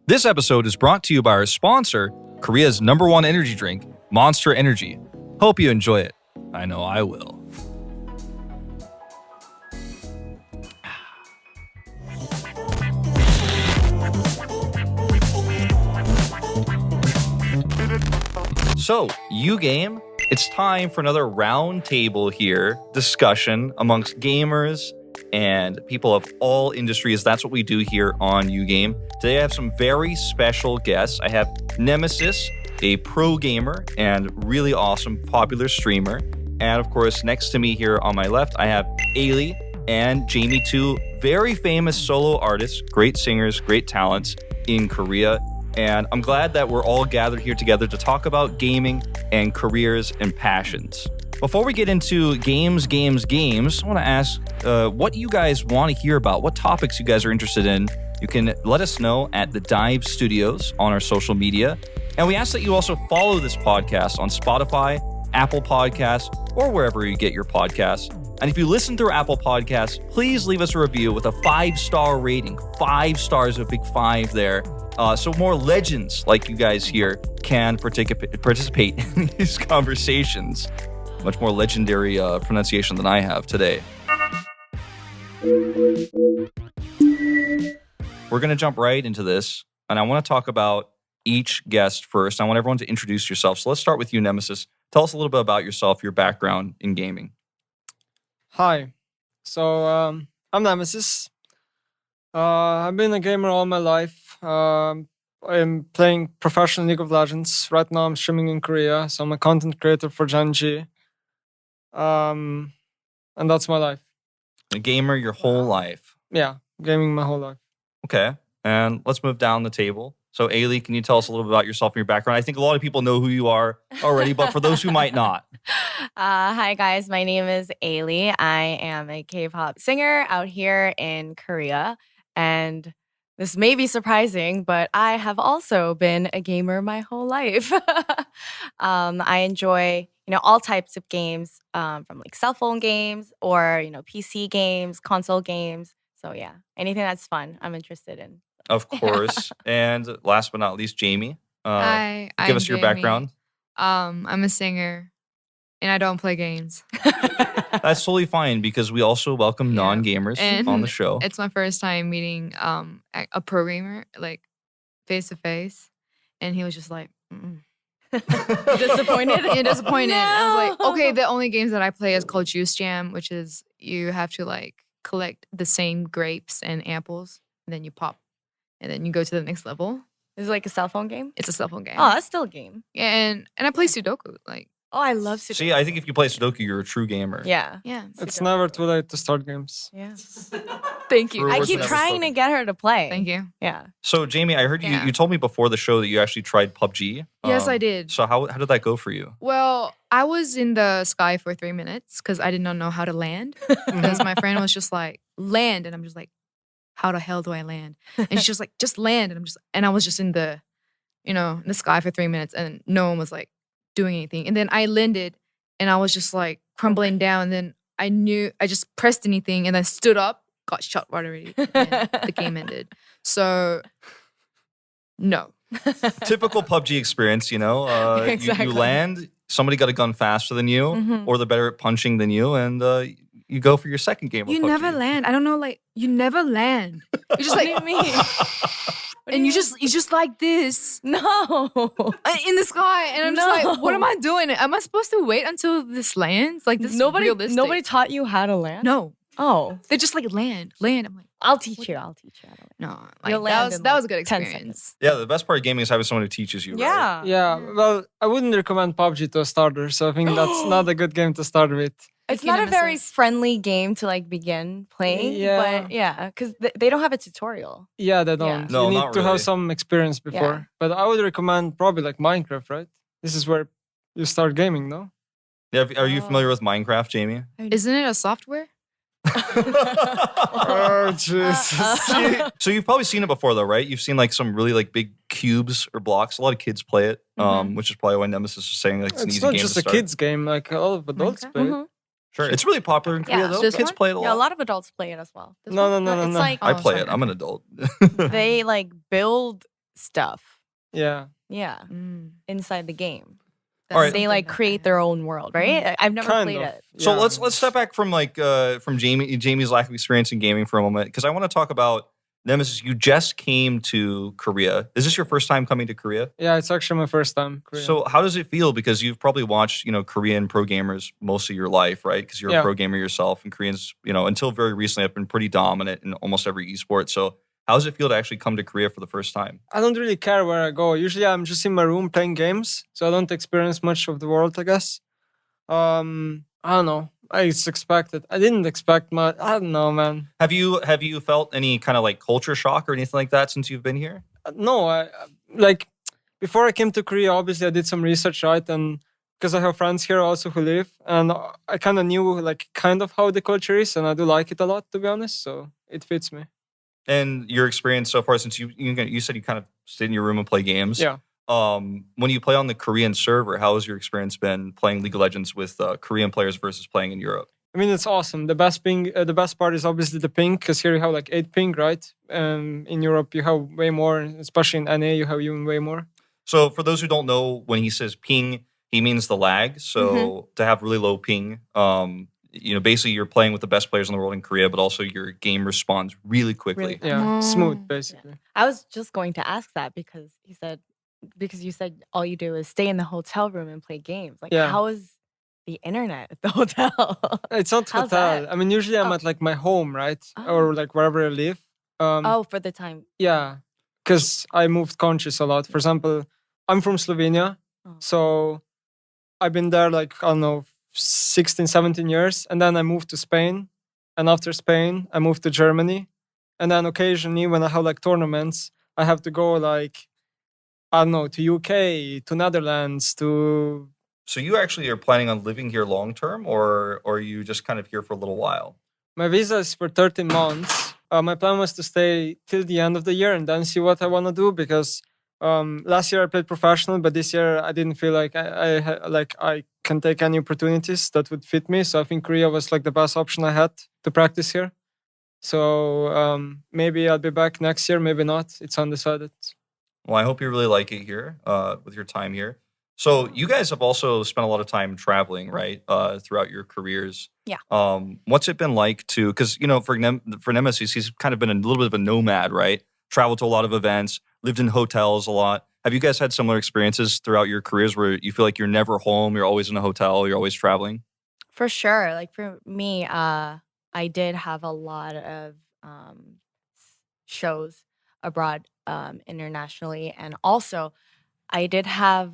This episode is brought to you by our sponsor, Korea's #1 energy drink, Monster Energy. Hope you enjoy it. I know I will. So, U-Game, it's time for another roundtable here, discussion amongst gamers and people of all industries. That's what we do here on U-Game. Today I have some very special guests. I have Nemesis, a pro gamer and really awesome popular streamer. And of course, next to me here on my left, I have AILEE and JAMIE, two very famous solo artists, great singers, great talents in Korea. And I'm glad that we're all gathered here together to talk about gaming and careers and passions. Before we get into games, I want to ask what you guys want to hear about, what topics you guys are interested in. You can let us know at the Dive Studios on our social media. And we ask that you also follow this podcast on Spotify, Apple Podcasts, or wherever you get your podcasts. And if you listen through Apple Podcasts, please leave us a review with a 5-star rating. 5 stars, a big 5 there. So more legends like you guys here can participate in these conversations. Much more legendary pronunciation than I have today. We're going to jump right into this, and I want to talk about each guest first. I want everyone to introduce yourself. So let's start with you, Nemesis. Tell us a little bit about yourself, your background in gaming. Hi. So I'm Nemesis. I've been a gamer all my life. I'm playing professional League of Legends. Right now I'm streaming in Korea, so I'm a content creator for GenG. And that's my life. A gamer your whole life. Yeah, gaming my whole life. Okay, and let's move down the table. So AILEE, can you tell us a little bit about yourself and your background? I think a lot of people know who you are already, but for those who might not. Hi guys, my name is AILEE. I am a K-pop singer out here in Korea. And this may be surprising, but I have also been a gamer my whole life. I enjoy, all types of games, from like cell phone games or, PC games, console games. So yeah, anything that's fun, I'm interested in. Of course. And last but not least, JAMIE. Hi, give us your background. I'm a singer, and I don't play games. That's totally fine because we also welcome non-gamers on the show. It's my first time meeting a programmer, like face to face, and he was just like, Disappointed? Yeah, disappointed. No. I was like, okay, the only games that I play is called Juice Jam, which is you have to like collect the same grapes and apples, and then you pop, and then you go to the next level. Is it like a cell phone game? It's a cell phone game. Oh, that's still a game. And I play Sudoku, like. Oh, I love Sudoku. See, I think if you play Sudoku, you're a true gamer. Yeah. It's never too late to start games. Yeah. Thank you. True. I What's keep the trying to get her to play. Thank you. Yeah. So, JAMIE, I heard you told me before the show that you actually tried PUBG. Yes, I did. So how did that go for you? Well, I was in the sky for 3 minutes because I did not know how to land. Because my friend was just like, land. And I'm just like, how the hell do I land? And she's just like, just land. And I was just in the, in the sky for 3 minutes and no one was like doing anything. And then I landed and I was just like crumbling down. And then I just pressed anything and then stood up, got shot right already. And the game ended. So, no. Typical PUBG experience, Exactly. you land, somebody got a gun faster than you, or they're better at punching than you, and you go for your second game of You PUBG. never land. I don't know, like, you never land. You're just What like, do you mean? and you just like this No. in the sky, and I'm just like, what am I doing? Am I supposed to wait until this lands? Like, this is realistic. Nobody taught you how to land? No, Oh. they're just like land. I'm like, I'll teach you. How to land. no, You'll like, land in, that like, was a good 10 experience. Yeah, the best part of gaming is having someone who teaches you. Yeah. Right? Yeah, well, I wouldn't recommend PUBG to a starter, so I think that's not a good game to start with. It's Thank you, not a very Nemesis. friendly game to like begin playing. Yeah. But yeah, because they don't have a tutorial. Yeah, they don't. No, You need not to really. have some experience before. Yeah. But I would recommend probably like Minecraft, right? This is where you start gaming, no? Yeah, are you familiar with Minecraft, JAMIE? Isn't it a software? Oh, Jesus. So you've probably seen it before, though, right? You've seen like some really like big cubes or blocks. A lot of kids play it, which is probably why Nemesis was saying like it's an It's easy not game just to a start. kids game, like a lot of adults Minecraft? play it. Mhm. Sure, it's really popular in Korea, Yeah, though. this Kids one? play it a lot. Yeah, a lot of adults play it as well. No. It's no. like I Oh, play sorry. it. I'm an adult. they like build stuff. Yeah. Yeah, inside the game. All right. They like create their own world, right? I've never Kind played of. it. So Yeah. let's step back from from Jamie's lack of experience in gaming for a moment, because I want to talk about Nemesis. You just came to Korea. Is this your first time coming to Korea? Yeah, it's actually my first time. Korea. So how does it feel? Because you've probably watched, Korean pro gamers most of your life, right? Because you're a Yeah. pro gamer yourself, and Koreans, until very recently have been pretty dominant in almost every esport. So how does it feel to actually come to Korea for the first time? I don't really care where I go. Usually I'm just in my room playing games, so I don't experience much of the world, I guess. I don't know. It's expected. I didn't expect much. I don't know, man. Have you felt any kind of like culture shock or anything like that since you've been here? No, I like before I came to Korea, obviously I did some research, right? And because I have friends here also who live, and I kind of knew like kind of how the culture is, and I do like it a lot, to be honest. So it fits me. And your experience so far, since you said you kind of stayed in your room and play games. Yeah. When you play on the Korean server, how has your experience been playing League of Legends with Korean players versus playing in Europe? I mean, it's awesome. The best part is obviously the ping, because here you have like 8 ping, right? In Europe, you have way more, especially in NA, you have even way more. So for those who don't know, when he says ping, he means the lag. So to have really low ping, basically you're playing with the best players in the world in Korea, but also your game responds really quickly. Yeah, smooth, basically. Yeah. I was just going to ask that because you said all you do is stay in the hotel room and play games. Like, how is the internet at the hotel? It's not How's hotel. that? I mean, usually I'm at like my home, right? Or like wherever I live. For the time. Yeah, because I moved countries a lot. For example, I'm from Slovenia. So I've been there like, I don't know, 16, 17 years. And then I moved to Spain. And after Spain, I moved to Germany. And then occasionally when I have like tournaments, I have to go like, I don't know, to UK, to Netherlands, to... So you actually are planning on living here long term, or are you just kind of here for a little while? My visa is for 13 months. My plan was to stay till the end of the year and then see what I want to do, because last year I played professional, but this year I didn't feel like I can take any opportunities that would fit me. So I think Korea was like the best option I had to practice here. So maybe I'll be back next year, maybe not. It's undecided. Well, I hope you really like it here with your time here. So you guys have also spent a lot of time traveling, right, throughout your careers. Yeah. What's it been like to, because, for Nemesis, he's kind of been a little bit of a nomad, right? Traveled to a lot of events, lived in hotels a lot. Have you guys had similar experiences throughout your careers where you feel like you're never home, you're always in a hotel, you're always traveling? For sure. Like for me, I did have a lot of shows abroad internationally. And also, I did have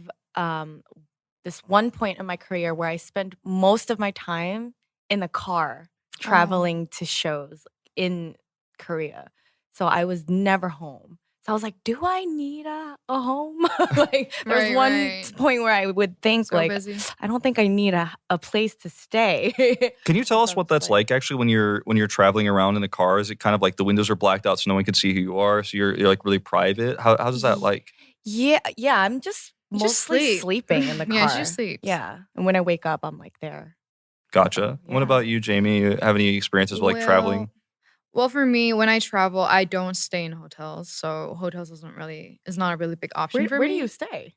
this one point in my career where I spent most of my time in the car traveling to shows in Korea. So I was never home. So I was like, do I need a home? Like there's one point where I would think so like, busy. I don't think I need a place to stay. Can you tell us what that's like actually when you're traveling around in a car? Is it kind of like the windows are blacked out so no one can see who you are? So you're like really private? How does that like? Yeah, I'm just mostly sleeping in the car. Yeah, she just sleeps. Yeah. And when I wake up, I'm like there. Gotcha. Yeah. What about you, Jamie? You have any experiences with like traveling? Well, for me, when I travel, I don't stay in hotels. So hotels is not a really big option for me. Where do you stay?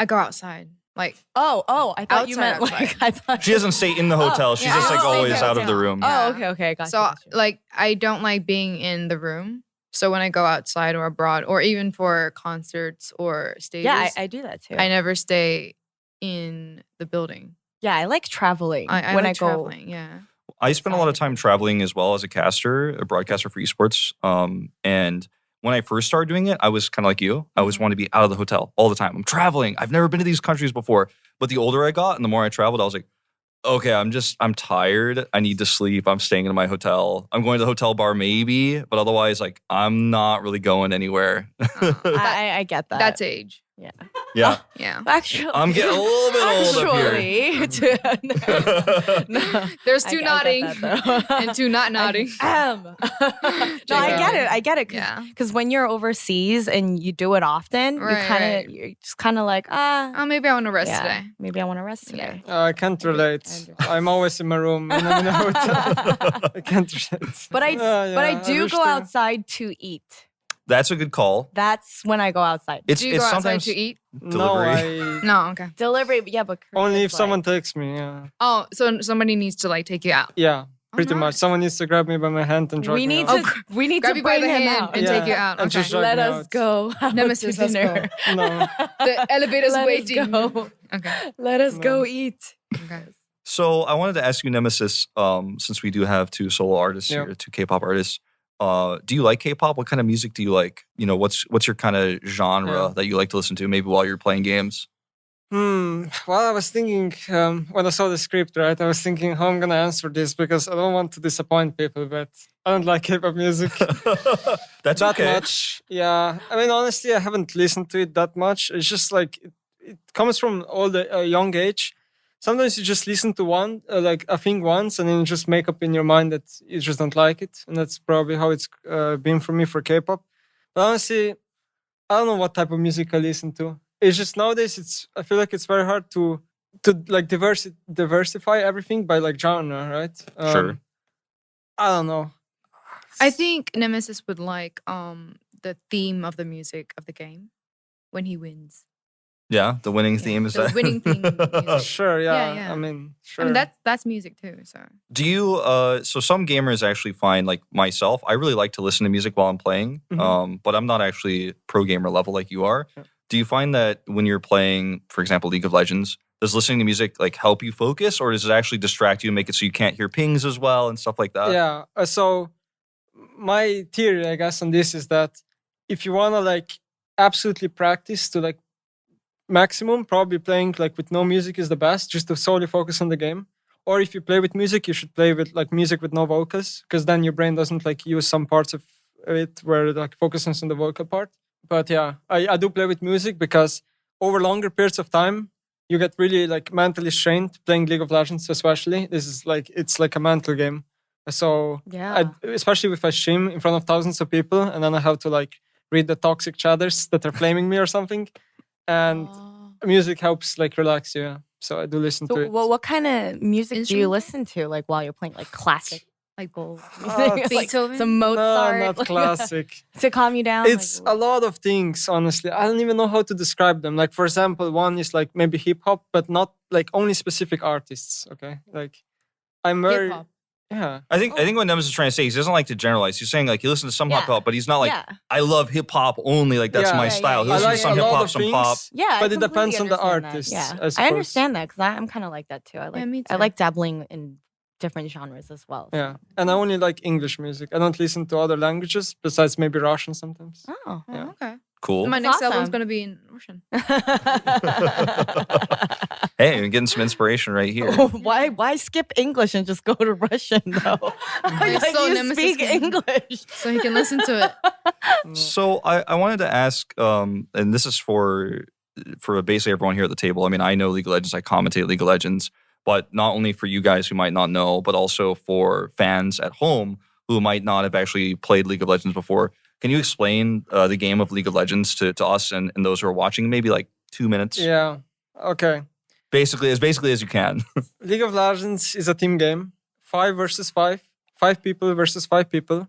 I go outside. Like Oh, I thought you outside, meant like I thought She doesn't stay in the hotel. She's just like always out of the room. Oh, okay, gotcha. So like I don't like being in the room. So when I go outside or abroad or even for concerts or stages, yeah, I do that too. I never stay in the building. Yeah, I like traveling I when like I go. traveling, yeah. I spend a lot of time traveling as well as a broadcaster for esports. And when I first started doing it, I was kind of like you. I always wanted to be out of the hotel all the time. I'm traveling. I've never been to these countries before. But the older I got and the more I traveled, I was like, okay, I'm tired. I need to sleep. I'm staying in my hotel. I'm going to the hotel bar maybe, but otherwise, like, I'm not really going anywhere. I get that. That's age. Yeah. Yeah. Yeah. Actually, I'm getting a little bit old up here. No, There's two nodding and two not nodding. I am. No, I get it. Because when you're overseas and you do it often, you're just kind of like, oh, maybe I want to rest today. Maybe I want to rest today. I can't relate. I'm always in my room and I'm in a hotel. I can't relate. But I do go outside to eat. That's a good call. That's when I go outside. It's Do you go outside sometimes to eat? No, delivery. I No, okay. Delivery, yeah, but only Korea's if someone like- takes me. Yeah, Oh, so somebody needs to like take you out. yeah, Oh, pretty much. nice. Someone needs to grab me by my hand and drag we me need out. to we need Grab to you by bring the him hand out. and take you out. and Okay. just drag Let me us out. go out Nemesis, to let's go. dinner. No. The elevator's Let us waiting. go. Okay. Let us go No. eat. Okay. So I wanted to ask you, Nemesis, since we do have two solo artists Yeah. here, two K-pop artists. Do you like K-pop? What kind of music do you like? You know, what's your kind of genre Yeah. that you like to listen to? Maybe while you're playing games. Well, I was thinking when I saw the script, right? I was thinking how I'm gonna answer this because I don't want to disappoint people, but I don't like K-pop music That's that okay. much. Yeah, I mean, honestly, I haven't listened to it that much. It's just like it comes from all the young age. Sometimes you just listen to one, like a thing once, and then you just make up in your mind that you just don't like it, and that's probably how it's been for me for K-pop. But honestly, I don't know what type of music I listen to. It's just nowadays I feel like it's very hard to like diversify everything by like genre, right? Sure. I don't know. I think Nemesis would like the theme of the music of the game when he wins. Yeah, the winning theme is the that. winning theme music. Sure, yeah. Yeah. I mean, sure. I mean that's music too. So Do you? So some gamers actually find, like myself, I really like to listen to music while I'm playing. Mhm. But I'm not actually pro gamer level like you are. Yeah. Do you find that when you're playing, for example, League of Legends, does listening to music like help you focus, or does it actually distract you and make it so you can't hear pings as well and stuff like that? Yeah. So my theory, I guess, on this is that if you wanna like absolutely practice to like maximum, probably playing like with no music is the best, just to solely focus on the game. Or if you play with music, you should play with like music with no vocals, because then your brain doesn't like use some parts of it where it like focuses on the vocal part. But yeah, I do play with music because over longer periods of time, you get really like mentally strained playing League of Legends, especially. This is like it's like a mental game. So Yeah. especially if I stream in front of thousands of people and then I have to like read the toxic chatters that are flaming me or something. And music helps like relax you. Yeah. So I do listen to So it. what kind of music do you Instrumental? listen to like while you're playing? Like classic, like gold, It's like Beethoven? some Mozart, No, not like, classic. to calm you down. It's a lot of things, honestly. I don't even know how to describe them. Like, for example, one is like maybe hip hop, but not like only specific artists. Okay. Like, I'm very. hip-hop. Yeah. I think what Nemesis is trying to say is he doesn't like to generalize. He's saying like he listens to some hip Yeah. hop, but he's not like yeah, I love hip hop only. Like that's Yeah. my Yeah, style. He yeah, I listens like to some a hip lot hop, of some things, pop. yeah. I but it depends completely on the understand that. artists, Yeah, I I suppose. understand that because I'm kind of like that too. I like me I too. like dabbling in different genres as well. so. Yeah. And I only like English music. I don't listen to other languages besides maybe Russian sometimes. Oh. Oh, Yeah. okay. Cool. My That's next album's awesome. gonna be in Russian. Hey, you're getting some inspiration right here. Why skip English and just go to Russian though? like so you Nemesis speak can- English. So he can listen to it. So I wanted to ask, and this is for basically everyone here at the table. I mean, I know League of Legends. I commentate League of Legends, but not only for you guys who might not know, but also for fans at home who might not have actually played League of Legends before. Can you explain the game of League of Legends to us and those who are watching? Maybe like 2 minutes. Yeah. Okay. Basically as you can. League of Legends is a team game. 5 versus 5. 5 people versus 5 people.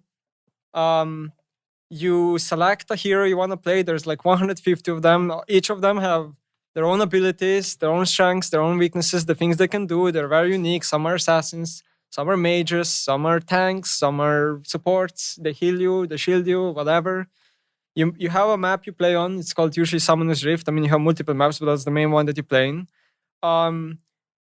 You select a hero you want to play. There's like 150 of them. Each of them have their own abilities, their own strengths, their own weaknesses, the things they can do. They're very unique. Some are assassins, some are mages, some are tanks, some are supports. They heal you, they shield you, whatever. You have a map you play on. It's called usually Summoner's Rift. I mean, you have multiple maps, but that's the main one that you play in.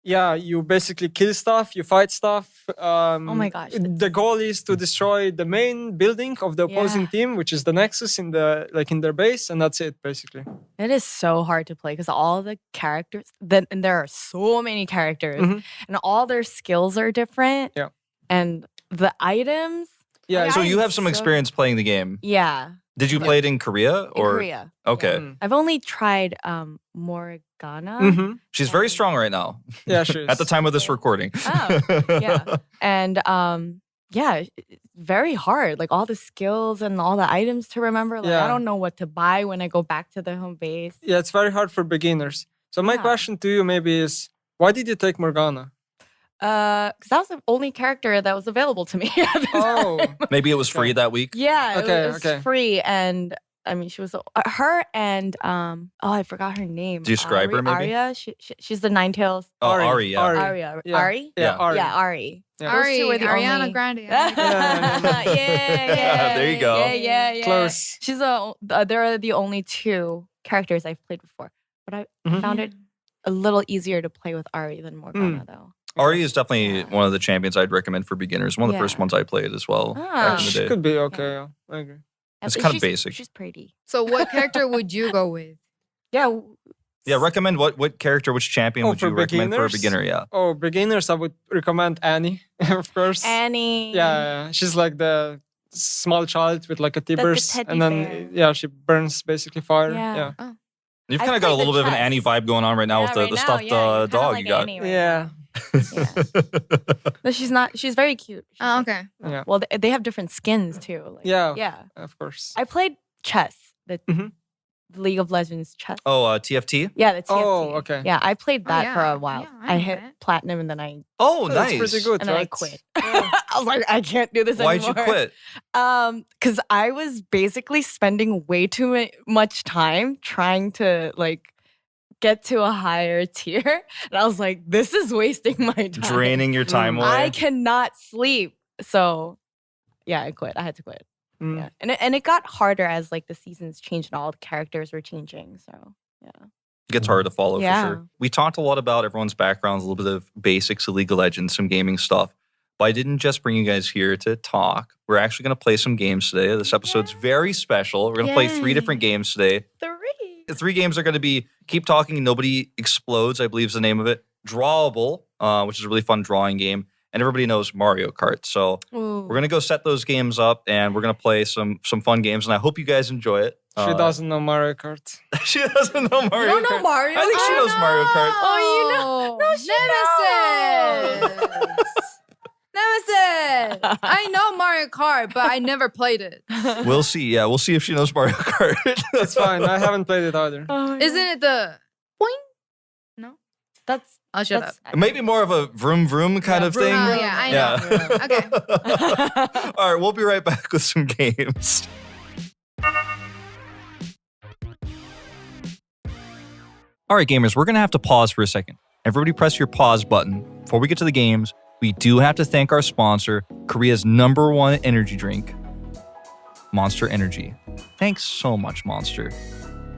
Yeah, you basically kill stuff, you fight stuff. Oh my gosh, The goal is to destroy the main building of the opposing Yeah. team, which is the Nexus in their base, and that's it basically. It is so hard to play because all the characters, and there are so many characters, Mhm. and all their skills are different. Yeah. And the items. Yeah, Like, So I you am have some so- experience playing the game. Yeah, Did you play it in Korea in or? Korea. Okay. Mm. I've only tried Morgana. Mhm. She's very strong right now. Yeah, she At the is. time of this recording. Oh, yeah. And yeah, very hard. Like all the skills and all the items to remember. Like Yeah. I don't know what to buy when I go back to the home base. Yeah, it's very hard for beginners. So my Yeah. question to you maybe is, why did you take Morgana? Because that was the only character that was available to me at the Oh. time. Maybe it was free that week. Yeah, Okay, it was okay. free. And I mean, she was her and I forgot her name. Do you describe her, maybe? Aria. She's the Ninetales. Oh, Ari, yeah. Aria. Yeah. Ari? Yeah, Ari. Yeah, Ari. Yeah. Those two were the Ariana only... Grande. yeah. There you go. Yeah. Close. They're the only two characters I've played before. But I Mhm. found it a little easier to play with Ari than Morgana, though. Ari is definitely Yeah. one of the champions I'd recommend for beginners. One of the Yeah. first ones I played as well back in the Ah. day. Could be okay. Yeah. I agree. It's But kinda she's- basic. She's pretty. So what character would you go with? Yeah. Yeah, recommend what character, which champion Oh, would you for recommend for a beginners? beginner? Yeah. Oh, beginners, I would recommend Annie, of course. Annie. Yeah, she's like the small child with like a T-burst, teddy and then bear. she burns basically fire. Yeah. Yeah. You've I kind of got a played little the bit of an chess. Annie vibe going on right now with the right stuffed yeah, you're kinda dog like you got. Annie right Yeah. now. No, she's not. She's very cute. She's Oh, like- okay. Yeah. Well, they have different skins too. Like, Yeah. Yeah. Of course. I played chess. The Mhm. League of Legends chess. Oh, TFT? Yeah, the TFT. Oh, okay. Yeah, I played that for yeah. a while. Yeah, I I know hit that. platinum and then I Oh, That's nice. pretty good, and then I right? quit. Yeah. I was like, I can't do this Why'd you anymore. quit? Because I was basically spending way too much time trying to like get to a higher tier, and I was like, this is wasting my time. Draining your time Mm. away. I cannot sleep. So, yeah, I quit. I had to quit. Mm. Yeah, and it got harder as like the seasons changed and all the characters were changing. So, yeah. It gets harder to follow Yeah. for sure. We talked a lot about everyone's backgrounds, a little bit of basics of League of Legends, some gaming stuff. But I didn't just bring you guys here to talk. We're actually going to play some games today. This episode's very special. We're going to play 3 Yay. different games today. 3. The 3 games are going to be Keep Talking, Nobody Explodes, I believe is the name of it. Drawful, which is a really fun drawing game. And everybody knows Mario Kart. So we're going to go set those games up and we're going to play some fun games. And I hope you guys enjoy it. She doesn't know Mario Kart. She doesn't know Mario You don't know Kart. Mario? I think she knows Mario Kart. Oh, you know? No, she Nemesis. Nemesis. I know Mario Kart, but I never played it. We'll see. Yeah, we'll see if she knows Mario Kart. It's fine. I haven't played it either. Oh, Isn't it the boing? No? That's I'll shut up. Maybe more of a vroom vroom kind Yeah, of vroom, thing. Oh, vroom. yeah, I know. Okay. All right, we'll be right back with some games. All right, gamers, we're going to have to pause for a second. Everybody press your pause button. Before we get to the games, we do have to thank our sponsor, Korea's #1 energy drink, Monster Energy. Thanks so much, Monster.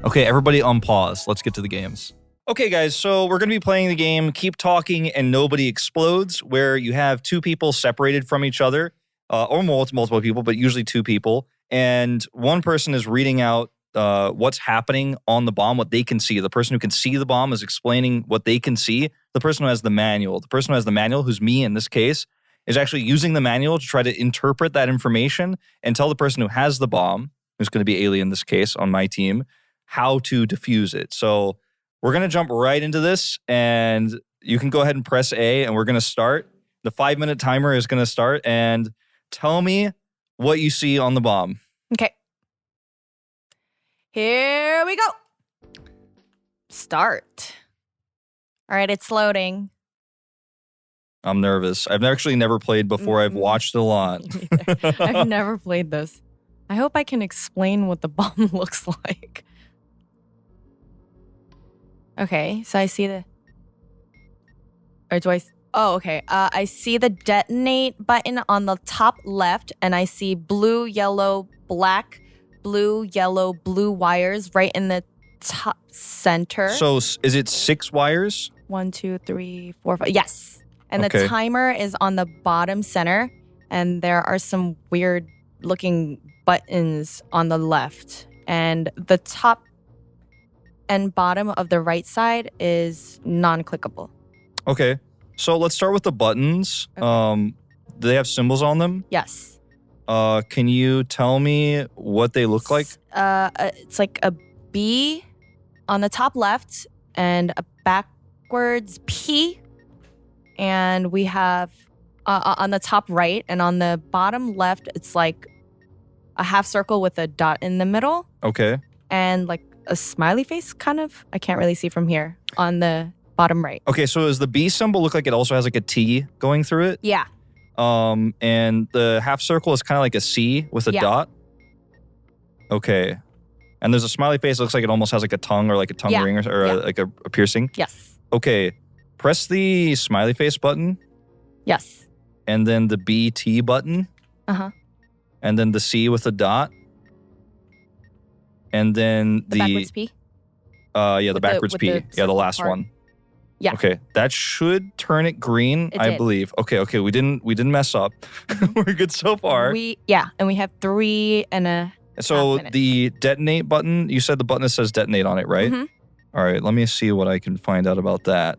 Okay, everybody unpause. Let's get to the games. Okay, guys, so we're going to be playing the game Keep Talking and Nobody Explodes, where you have 2 people separated from each other, or multiple people, but usually 2 people, and one person is reading out what's happening on the bomb, what they can see. The person who can see the bomb is explaining what they can see. The person who has the manual, who's me in this case, is actually using the manual to try to interpret that information and tell the person who has the bomb, who's going to be AILEE in this case on my team, how to defuse it. So we're going to jump right into this, and you can go ahead and press A, and we're going to start. The 5-minute timer is going to start, and tell me what you see on the bomb. Okay. Here we go. Start. All right, it's loading. I'm nervous. I've actually never played before. I've watched a lot. Me neither. I've never played this. I hope I can explain what the bomb looks like. Okay, so I see the... Or do I... Oh, okay. I see the detonate button on the top left, and I see blue, yellow, black, blue, yellow, blue wires right in the top center. So is it 6 wires? 1, 2, 3, 4, 5. Yes. And Okay. the timer is on the bottom center, and there are some weird looking buttons on the left. And the top and bottom of the right side is non-clickable. Okay. So let's start with the buttons. Okay. Do they have symbols on them? Yes. Can you tell me what they look like? It's like a B on the top left and a backwards P. And we have on the top right and on the bottom left, it's like a half circle with a dot in the middle Okay. and like a smiley face, kind of. I can't really see from here on the bottom right. Okay, so does the B symbol look like it also has like a T going through it? Yeah. And the half circle is kind of like a C with a dot. Okay. And there's a smiley face. It looks like it almost has like a tongue or like a tongue ring or like a piercing. Yes. Okay. Press the smiley face button. Yes. And then the BT button. Uh-huh. And then the C with the dot. And then The backwards P? The backwards P. The last part. one. Yeah. Okay. That should turn it green, I believe. Okay, we didn't mess up. We're good so far. And we have 3.5 So minutes. the detonate button, you said the button that says detonate on it, right? Mhm. All right, let me see what I can find out about that.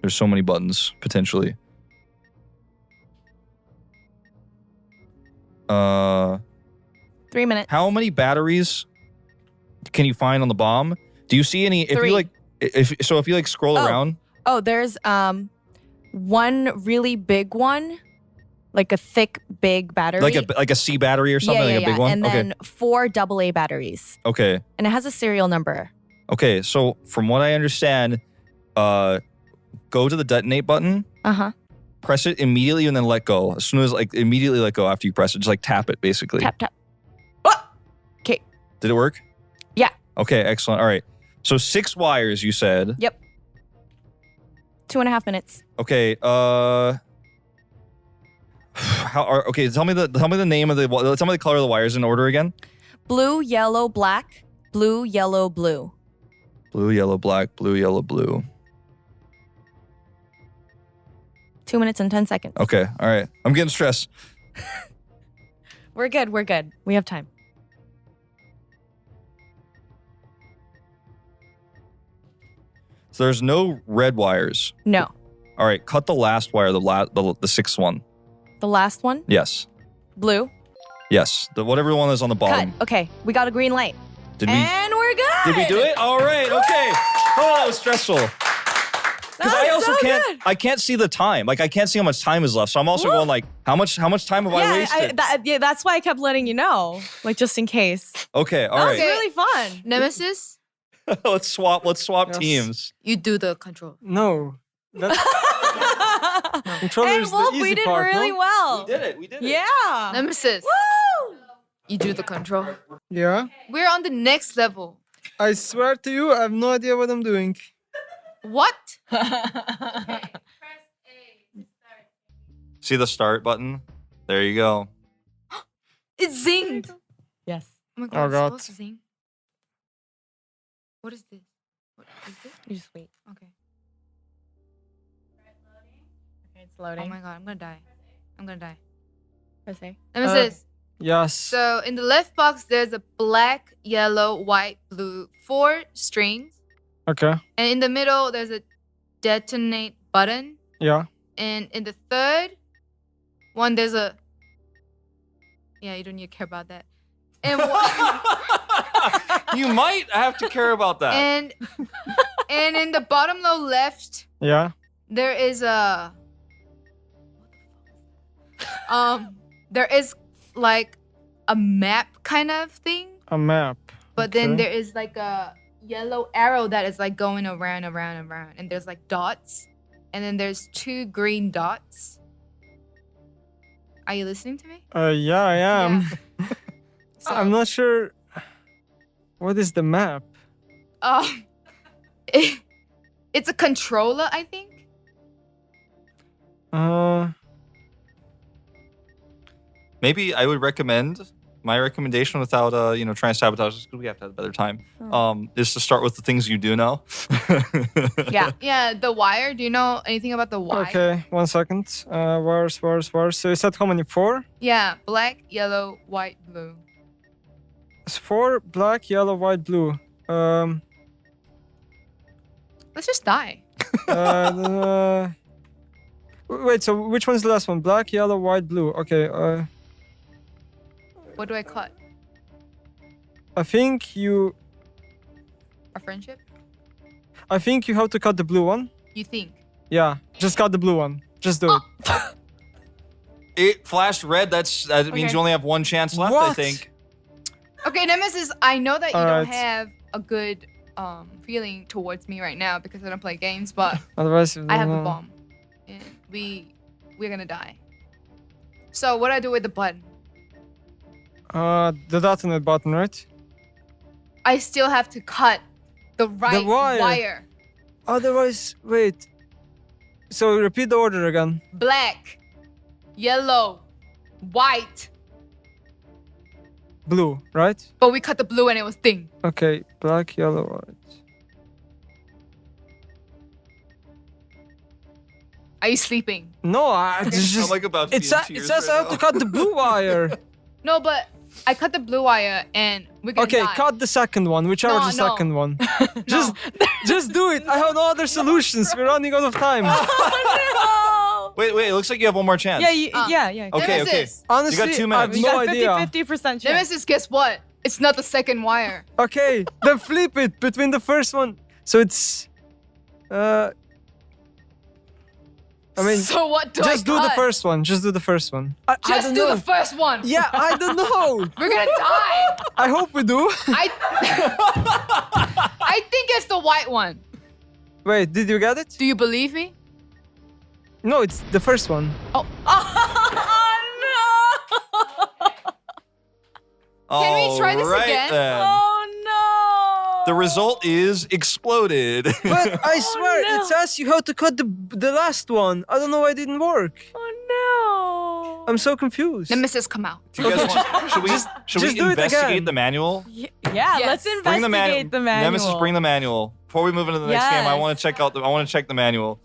There's so many buttons, potentially. 3 minutes. How many batteries can you find on the bomb? Do you see any? If 3. you like, if you like scroll around. Oh, there's one really big one, like a thick, big battery. Like a C battery or something, like a big one? And then 4 AA batteries. Okay. And it has a serial number. Okay, so from what I understand, go to the detonate button, Uh-huh. press it immediately and then let go. As soon as immediately let go after you press it. Just like tap it basically. Tap, tap. Oh! Okay. Did it work? Yeah. Okay, excellent. All right. So 6 wires you said. Yep. 2.5 minutes. Okay, tell me the name of tell me the color of the wires in order again. Blue, yellow, black. Blue, yellow, blue. Blue, yellow, black, blue, yellow, blue. 2 minutes and 10 seconds. Okay, all right. I'm getting stressed. We're good. We have time. So there's no red wires. No. All right, cut the last wire, the 6th one. The last one? Yes. Blue. Yes. Whatever one is on the bottom. Cut. Okay. We got a green light. And we're good. Did we do it? All right. Okay. Oh, that was stressful. Because I also can't see the time. Like I can't see how much time is left. So I'm also going like, how much time have I wasted? That's why I kept letting you know, like just in case. Okay. All That right. was really fun. Nemesis, Let's swap Yes. teams. you do the control. No. Controller And is Wolf, the easy we did part, really no? well. We did it. Yeah. Nemesis, Woo! you do the control. Yeah. We're on the next level. I swear to you, I have no idea what I'm doing. What? See the start button? There you go. It zinged. Yes. Oh my Oh, god, it's God. supposed to zing. What is this? What is this? You just wait. Okay. Okay, it's Oh loading. my god, I'm gonna die. Press A. Nemesis. Yes. So in the left box, there's a black, yellow, white, blue, 4 strings. Okay. And in the middle, there's a detonate button. Yeah. And in the third one, there's a... Yeah, you don't need to care about that. And You might have to care about that. and in the bottom low left, Yeah. there is a... there is like a map kind of thing. A map. But then Okay. there is like a yellow arrow that is like going around. And there's like dots. And then there's 2 green dots. Are you listening to me? Yeah, I am. So, I'm not sure. What is the map? It's a controller, I think. Maybe I would recommend my recommendation without trying to sabotage this because we have to have a better time. Is to start with the things you do know. Yeah. Yeah, the wire. Do you know anything about the wire? Okay, 1 second. Wires. So you said how many? 4? Yeah, black, yellow, white, blue. It's 4, black, yellow, white, blue. Let's just die. Wait, so which one's the last one? Black, yellow, white, blue. Okay, What do I cut? I think you Our friendship? have to cut the blue one. You think? Yeah, just cut the blue one. Just do it. It flashed red. That means Okay. you only have one chance left, I What? think. Okay, Nemesis, I know that you Alright. don't have a good feeling towards me right now because I don't play games, but Otherwise, you I have don't the know. bomb, and we're gonna die. So what do I do with the button? The detonate button, right? I still have to cut the right wire. Otherwise, wait. So repeat the order again. Black, yellow, white. Blue, right? But we cut the blue and it was ding. Okay, black, yellow, white. Are you sleeping? No, I just. I'm like about to It be in says tears I right have to now. cut the blue wire. No, but I cut the blue wire and we're gonna Okay, die. cut the second one, whichever No, the no. second one. Just do it. I have no other solutions. We're running out of time. Oh, Wait, it looks like you have one more chance. no. Yeah. Okay, Nemesis. Honestly, 2 I have minutes. You no got idea. 50% chance. Nemesis, guess what? It's not the second wire. Okay, then flip it between the first one. So it's. I mean, So what do just I do the cut? first one. Just do the first one. I Just don't do know. the first one. Yeah, I don't know. We're gonna die. I hope we do. I think it's the white one. Wait, did you get it? Do you believe me? No, it's the first one. Oh, Can we try this Alright again? then. no. Oh, no. The result is exploded. But I swear, no. it says you have to cut the last one. I don't know why it didn't work. Oh, no. I'm so confused. Nemesis, come out. Do you guys want, should we just do it investigate again. the manual? Yeah, Yes. let's Bring investigate the manual. Nemesis, bring the manual. Before we move into the next game, I want to check out. I want to check the manual.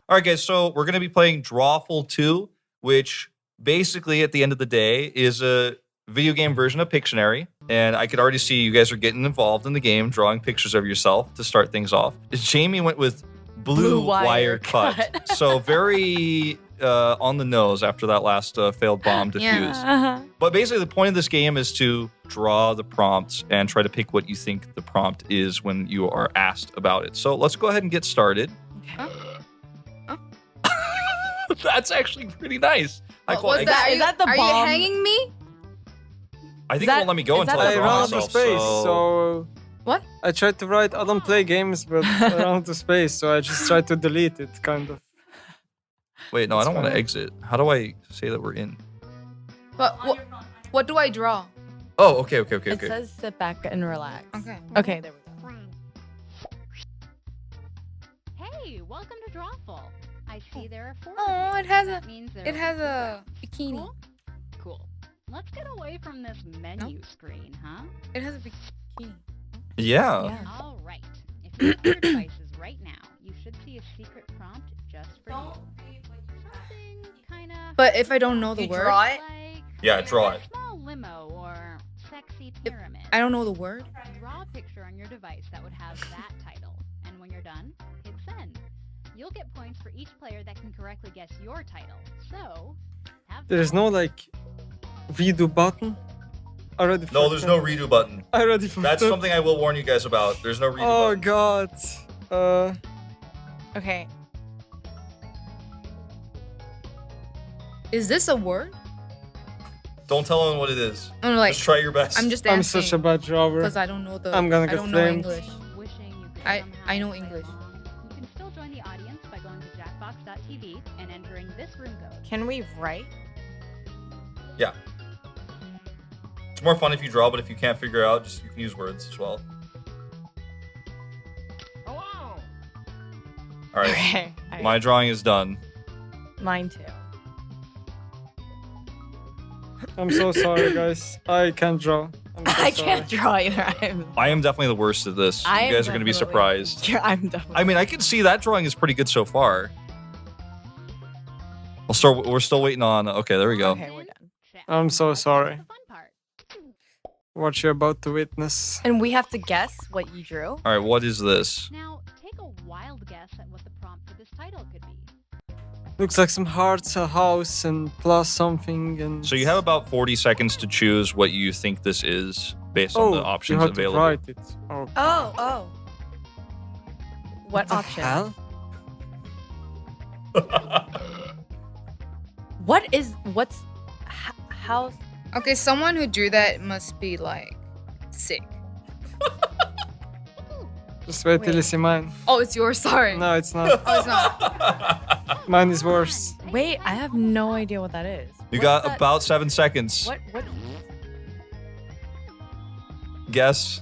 All right, guys. So we're going to be playing Drawful 2, which basically, at the end of the day, is a video game version of Pictionary. And I could already see you guys are getting involved in the game, drawing pictures of yourself to start things off. Jamie went with blue wire cut. So very on the nose after that last failed bomb defuse. Uh-huh. But basically, the point of this game is to draw the prompts and try to pick what you think the prompt is when you are asked about it. So let's go ahead and get started. That's actually pretty nice. What was Is that? that- is that the Are bomb? you hanging me? I think that- it won't let me go is that until I I draw ran out of myself. space, So so What? I tried to write. I don't play games, but I ran out of space, so I just tried to delete it, kind of. wait, no, I That's don't want to fine. exit. How do I say that we're in? But what do I draw? Oh, okay. It says sit back and relax. Okay. Okay, there we go. Hey, welcome to Drawful. I see there are 4. Oh, of you. it has That a means there it are has 4 a prompts. bikini. Cool? Cool. Let's get away from this menu screen, huh? It has a bikini. Yeah. Yeah. All right. If you have your devices right now, you should see a secret prompt just for you. Something kind of But if I don't know the You word, draw it? like Yeah, draw it. a small limo or sexy pyramid. I don't know the word. Draw a picture on your device that would have that title, and when you're done, hit send. You'll get points for each player that can correctly guess your title. So, have There's fun. no like redo button. I already. No, there's no redo button. I already. fucked That's up. something I will warn you guys about. There's no redo Oh button. god. Okay. Is this a word? Don't tell anyone what it is. I'm like, Just try your best. I'm just I'm dancing. such a bad drawer. because I don't know the. I'm gonna I get don't flamed. know English. Wishing you could I somehow know play English. along. You can still join the audience by going to jackbox.tv and entering this room code. Can we write? Yeah. It's more fun if you draw, but if you can't figure out, just you can use words as well. Hello. All right. Okay. My drawing is done. Mine too. I'm so sorry, guys. I can't draw. I'm so I sorry. can't draw either. I am definitely the worst at this. I You am guys are going to be definitely- surprised. Yeah, I'm definitely. I mean, I can see that drawing is pretty good so far. We're still waiting on. Okay, there we go. Okay, we're done. Check. I'm so That's sorry. the fun part. What you're about to witness. And we have to guess what you drew. All right, what is this? Now, take a wild guess at what the prompt for this title could be. Looks like some hearts, a house, and plus something. And So you have about 40 seconds to choose what you think this is based on the options you have available. to write it. Oh. Oh. What the option? hell? What's house? Okay, someone who drew that must be like sick. Just wait till you Wait. see mine. Oh, it's yours. Sorry. No, it's not. Oh, it's not. Mine is worse. Wait, I have no idea what that is. You What's got that- about 7 seconds. What? Guess.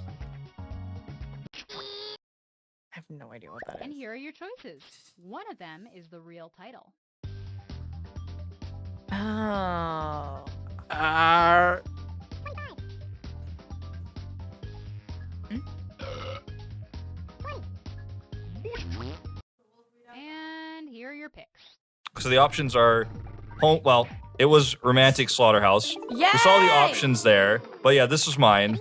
I have no idea what that And is. here are your choices. One of them is the real title. Oh. And here are your picks. So the options are home. Well, it was romantic slaughterhouse. Yay! We saw the options there, but yeah, this was mine.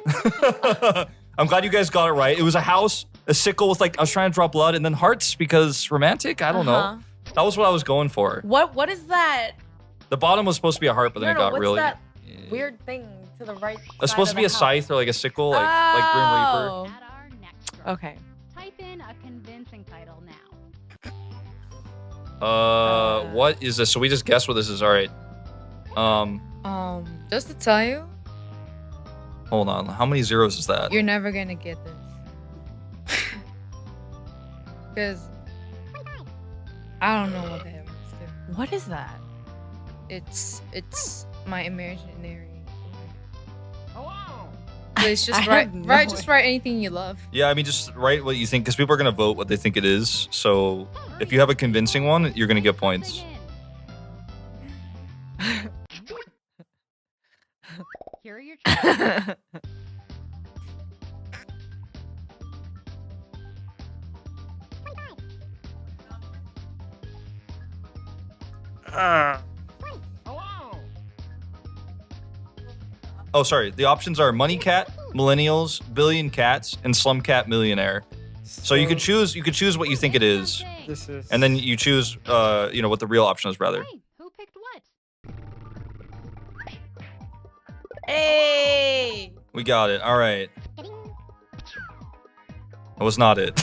I'm glad you guys got it right. It was a house, a sickle with like I was trying to draw blood, and then hearts because romantic. I don't Uh-huh. know. That was what I was going for. What is that? The bottom was supposed to be a heart, but then it got what's really. that weird thing to the right? It's supposed to be a scythe or like a sickle, like Grim Oh. At our next round. Okay. Type in a convincing title now. Reaper. What is this? So we just guess what this is. All right. Just to tell you, Hold on. How many zeros is that? you're never gonna get this. Because I don't know what the hell it's doing. What is that? It's my imaginary. But it's just I write have no write just write anything you love. Yeah, I mean, just write what you think because people are gonna vote what they think it is. So if you have a convincing one, you're gonna get points. Begin. Here are your choices. Oh, sorry. The options are Money Cat, Millennials, Billion Cats, and Slum Cat Millionaire. So you could choose. You could choose what you think it is, This is. and then you choose. What the real option is rather. Hey, who picked what? Hey! We got it. All right. That was not it.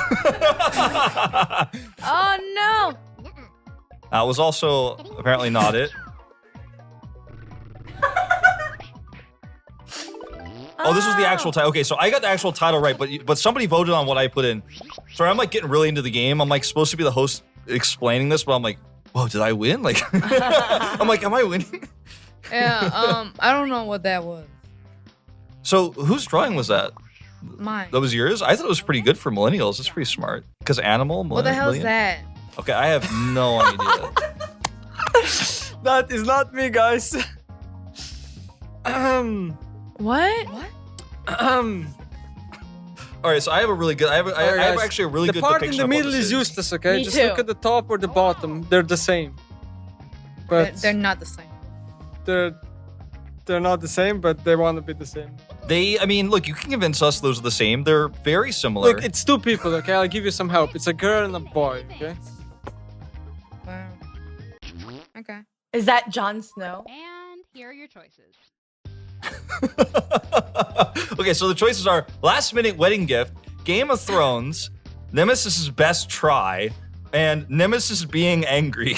Oh no! That was also apparently not it. Oh, this was the actual title. Okay, so I got the actual title right, but somebody voted on what I put in. Sorry, I'm like getting really into the game. I'm like supposed to be the host explaining this, but I'm like, whoa, did I win? Like, I'm like, am I winning? Yeah, I don't know what that was. So whose drawing was that? Mine. That was yours? I thought it was pretty good for millennials. It's pretty smart. Because animal, What the hell is million? that? Okay, I have no idea. That is not me, guys. What? What? All right, so I have a really good. I have guys, actually a really the good part in depiction the of what middle this is useless, okay? Me Just too. look at the top or the bottom. They're the same. But They're not the same. they're not the same, but they want to be the same. I mean, look, you can convince us those are the same. They're very similar. Look, it's two people, okay? I'll give you some help. It's a girl and a boy, okay? Wow. Okay. Is that Jon Snow? And here are your choices. Okay, so the choices are last minute wedding gift, Game of Thrones, Nemesis' best try, and Nemesis being angry.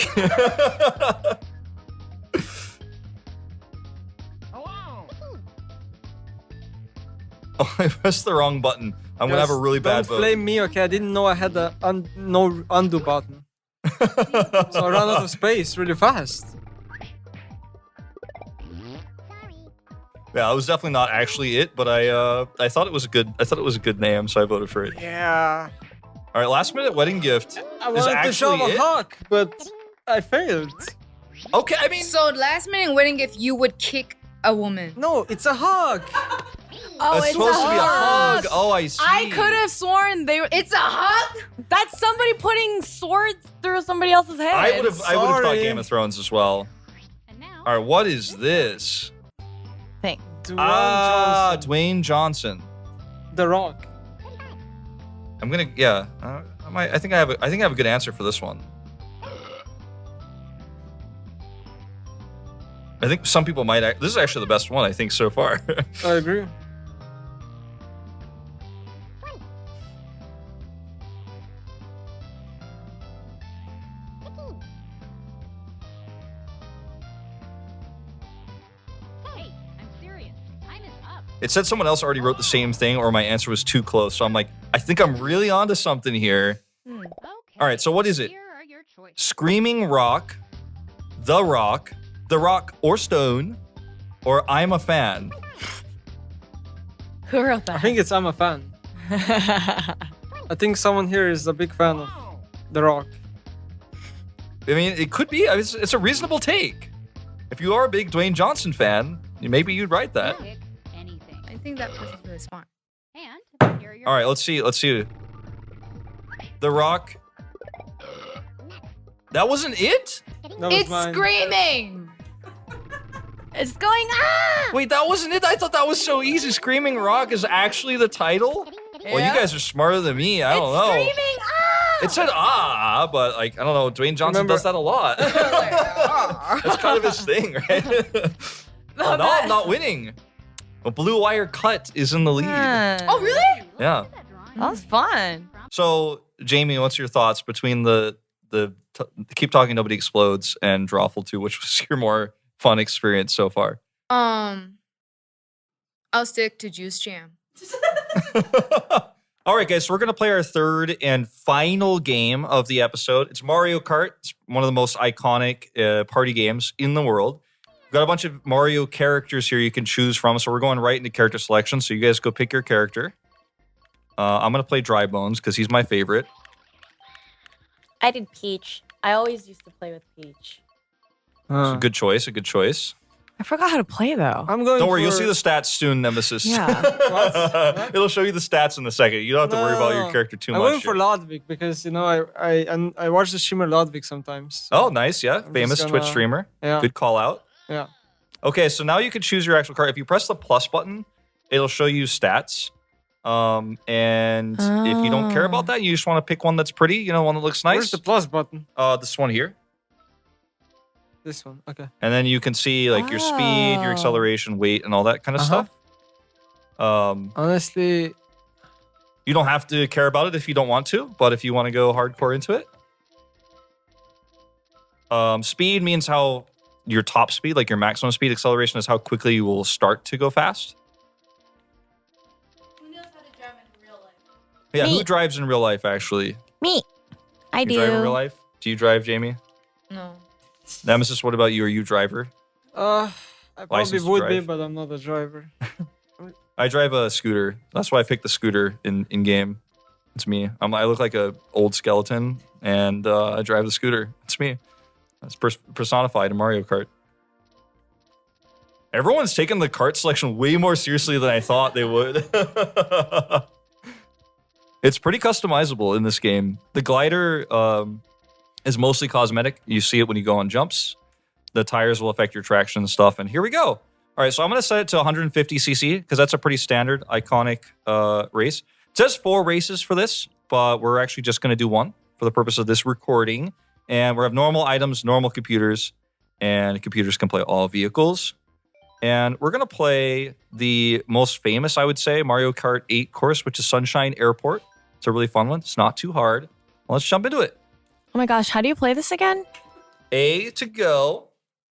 Oh, I pressed the wrong button. I'm gonna have a Guys, really bad Don't flame me, okay? I didn't know I had a no undo button. vote. So I ran out of space really fast. Yeah, that was definitely not actually it, but I thought it was a good. I thought it was a good name, so I voted for it. Yeah. All right, last minute wedding gift I is wanted to show actually a it. hawk, but I failed. Okay, I mean, So last minute wedding if you would kick a woman. No, it's a hawk. Oh, it's supposed to be a hug. Oh, I see. I could have sworn they were. It's a hug? That's somebody putting swords through somebody else's head. I would have thought Sorry. Game of Thrones as well. And now, All right, what is this? Thing. Dwayne Johnson. Dwayne Johnson. The Rock. I'm gonna, yeah. I think I have a good answer for this one. I think some people might. This is actually the best one I think so far. I agree. hey, I'm serious. Time is up. It said someone else already wrote the same thing or my answer was too close. So I'm like, I think I'm really onto something here. Okay. All right, so what is it? Here are your choices. Screaming Rock, The Rock or Stone, or I'm a Fan. Who wrote that? I think it's I'm a fan. I think someone here is a big fan of The Rock. I mean, it could be. It's a reasonable take. If you are a big Dwayne Johnson fan, maybe you'd write that. Pick anything. I think that person's really smart. And here are your All right, let's see. The Rock. That wasn't it? That was It's mine. screaming. It's going ah! Wait, that wasn't it? I thought that was so easy. Screaming Rock is actually the title? Well, you guys are smarter than me. I don't know. Screaming ah! It said but like, I don't know. Dwayne Johnson Remember- does that a lot. That's kind of his thing, right? Oh, no, I'm not winning. A Blue Wire Cut is in the lead. Oh, really? Yeah. That was fun. So, Jamie, what's your thoughts between the Keep Talking Nobody Explodes and Drawful 2? Which was your more fun experience so far? I'll stick to Juice Jam. All right, guys, so we're going to play our third and final game of the episode. It's Mario Kart. It's one of the most iconic party games in the world. We've got a bunch of Mario characters here you can choose from, so we're going right into character selection. So you guys go pick your character. I'm going to play Dry Bones because he's my favorite. I did Peach. I always used to play with Peach. It's a good choice, a good choice. I forgot how to play though. I'm going Don't worry, you'll for- see the stats soon, Nemesis. Yeah. What? It'll show you the stats in a second. You don't have to worry about your No. character too I'm much. going for here. Ludwig because I watch the streamer Ludwig sometimes. Oh, nice, yeah. I'm Famous just Twitch gonna- streamer. Yeah. Good call out. Yeah. Okay, so now you can choose your actual card. If you press the plus button, it'll show you stats. And if you don't care about that, you just want to pick one that's pretty, one that looks Where's nice. the plus button? This one here. This one. Okay. And then you can see like your speed, your Oh. acceleration, weight, and all that kind of stuff. Honestly, You don't have to care about it if you don't want to, but if you want to go hardcore into it. Speed means how your top speed, like your maximum speed. Acceleration is how quickly you will start to go fast. Who knows how to drive in real life? Yeah, Me. who drives in real life, actually? Me. I You do. drive in real life? Do you drive, Jamie? No. Nemesis, what about you? Are you a driver? I probably License to would be, drive. but I'm not a driver. I drive a scooter. That's why I picked the scooter in game. It's me. I look like a old skeleton, and I drive the scooter. It's me. That's personified in Mario Kart. Everyone's taking the kart selection way more seriously than I thought they would. It's pretty customizable in this game. The glider is mostly cosmetic. You see it when you go on jumps. The tires will affect your traction and stuff. And here we go. All right, so I'm going to set it to 150cc because that's a pretty standard, iconic race. It says 4 races for this, but we're actually just going to do 1 for the purpose of this recording. And we have normal items, normal computers, and computers can play all vehicles. And we're going to play the most famous, I would say, Mario Kart 8 course, which is Sunshine Airport. It's a really fun one. It's not too hard. Well, let's jump into it. Oh my gosh, how do you play this again? A to go.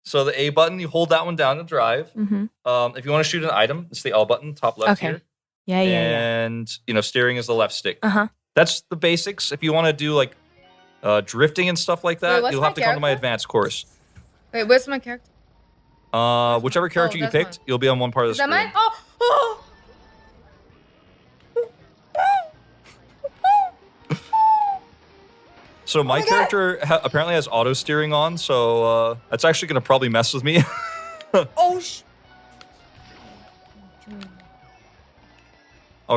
So the A button, you hold that one down to drive. Mm-hmm. If you want to shoot an item, it's the L button, top left Okay. here. Yeah. And, steering is the left stick. Uh-huh. That's the basics. If you want to do, like, drifting and stuff like that, what's you'll my have to come to my character? advanced course. Wait, where's my character? Whichever character you that's picked, mine. you'll be on one part of the Is that screen. mine? Oh! So my character apparently has auto steering on, so that's actually going to probably mess with me. Oh, What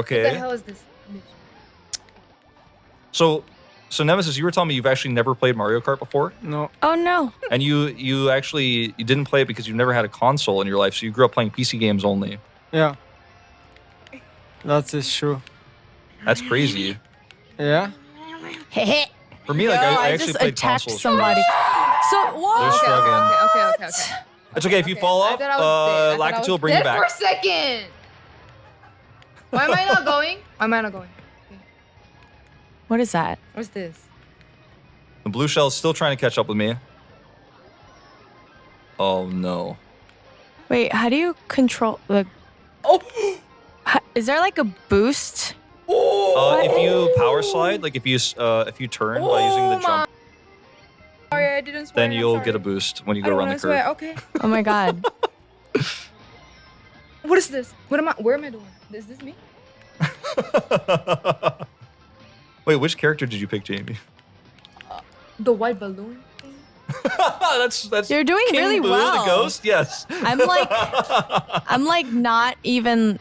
the Okay. hell is this? So Nemesis, you were telling me you've actually never played Mario Kart before, No. Oh no. and you didn't play it because you've never had a console in your life, so you grew up playing PC games only. Yeah. That is true. That's crazy. Yeah. For me, like I actually just played attacked consoles. somebody. So They're what? struggling. Okay. It's okay if you fall I off. thought I was dead. I thought I Lakitu was will bring you dead for back. a second. Why am I not going? Why am I not going? What is that? What's this? The blue shell is still trying to catch up with me. Oh no. Wait, how do you control the? Oh! Is there like a boost? If you power slide, like if you turn by using the jump, Sorry, I didn't swear. then you'll get a boost when you go I don't around the wanna curve. swear. Okay. Oh my god. What is this? Where am I doing? Is this me? Wait, which character did you pick, Jamie? The white balloon thing? that's You're doing King really Boo, well. the ghost. Yes. I'm like not even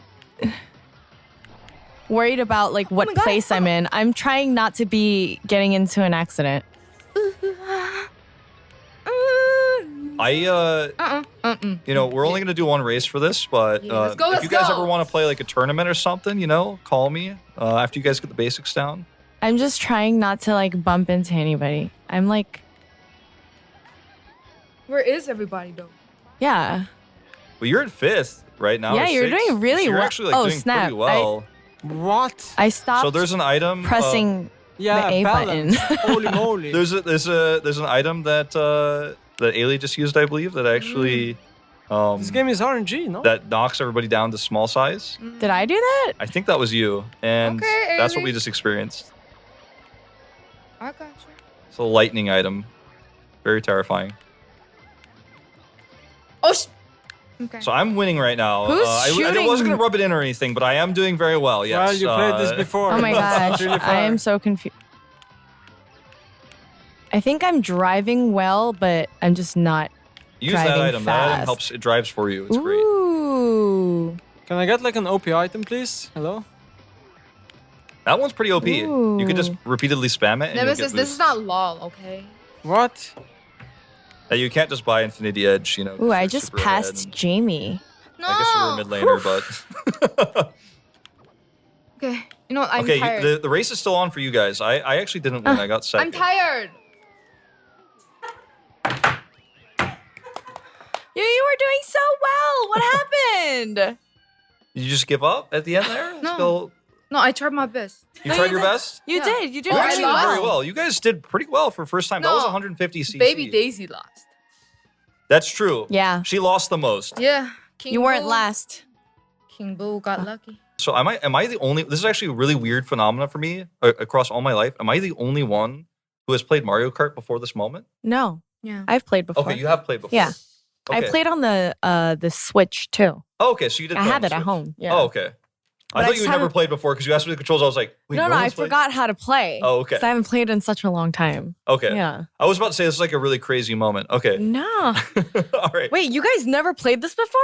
worried about like what my God. place I'm in. I'm trying not to be getting into an accident. We're only gonna do one race for this, but Yeah, let's go, if let's you guys go. ever want to play like a tournament or something, call me after you guys get the basics down. I'm just trying not to like bump into anybody. I'm like, Where is everybody though? yeah. Well, you're in 5th right now. Yeah, or you're 6th, doing really so you're well. actually like Oh, doing snap. pretty well. What? I stopped So there's an item pressing Yeah, the A balance. button. Holy moly. there's an item that AILEE just used, I believe, that actually This game is RNG, no? that knocks everybody down to small size. Did I do that? I think that was you, and Okay, that's what AILEE. we just experienced. I got you. It's a lightning item, very terrifying. Oh, okay. So I'm winning right now. Who's I shooting? wasn't gonna rub it in or anything, but I am doing very well. Yes. Well, you played this before. Oh my That's gosh. really I fair. am so confused. I think I'm driving well, but I'm just not. Use that driving item. That item fast. helps. It drives for you. It's great. Ooh. Can I get like an OP item, please? Hello? That one's pretty OP. You can just Ooh. repeatedly spam it. And Nemesis, you'll get this is boosts. not LOL, okay? What? You can't just buy Infinity Edge. Ooh, I just passed Jamie. No. I guess you were a mid laner, but Okay. You know what? I'm okay. tired. The race is still on for you guys. I actually didn't win. I got second. I'm tired. You were doing so well. What happened? Did you just give up at the end there? No. Still, No, I tried my best. you No, tried you your did. best. You Yeah. did. You did Oh, You I actually really did lost. very well. You guys did pretty well for first time. That was No. 150 CC. Baby Daisy lost. That's true. Yeah. She lost the most. Yeah. King You weren't Boo. last. King Boo got lucky. So am I the only? This is actually a really weird phenomena for me across all my life. Am I the only one who has played Mario Kart before this moment? No, Yeah. I've played before. Okay, you have played before. Yeah. Okay. I played on the Switch too. Oh, okay, so you did. I play on have the it at Switch. home. Yeah. Oh, okay. But I I thought just you had never haven't- played before because you asked me the controls. I was like, wait, no, no I one's played? forgot how to play. Oh, okay. 'Cause I haven't played in such a long time. Okay. Yeah. I was about to say this is like a really crazy moment. Okay. No. All right. Wait, you guys never played this before?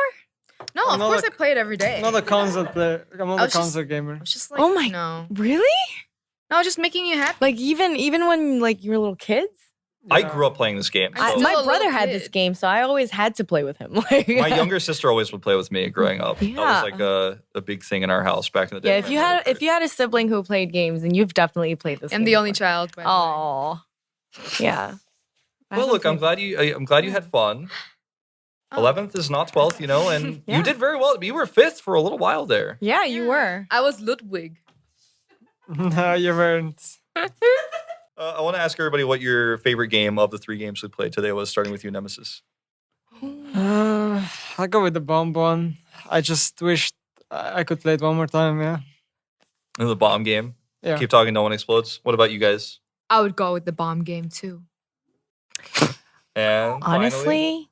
No, of Not course a- I play it every day. I'm not a console player. I'm not I a was just- console gamer. I was just like, Oh my- no. Really? No, just making you happy. Like even when like you were little kids? I Yeah. grew up playing this game. I'm so- still My a brother little had this kid. game, so I always had to play with him. Like, My younger sister always would play with me growing up. That Yeah. was like a big thing in our house back in the day. Yeah, if you had a sibling who played games, then you've definitely played this. I'm game the only before. child. by the way. Oh, yeah. I Well, haven't look, I'm played- glad you had fun. Oh. 11th is not 12th, and Yeah. you did very well. You were 5th for a little while there. Yeah, you were. I was Ludwig. No, you weren't. I want to ask everybody what your favorite game of the 3 games we played today was, starting with you, Nemesis. I'll go with the bomb one. I just wished I could play it one more time, yeah. And the bomb game. Yeah. Keep talking, no one explodes. What about you guys? I would go with the bomb game too. And finally, Honestly,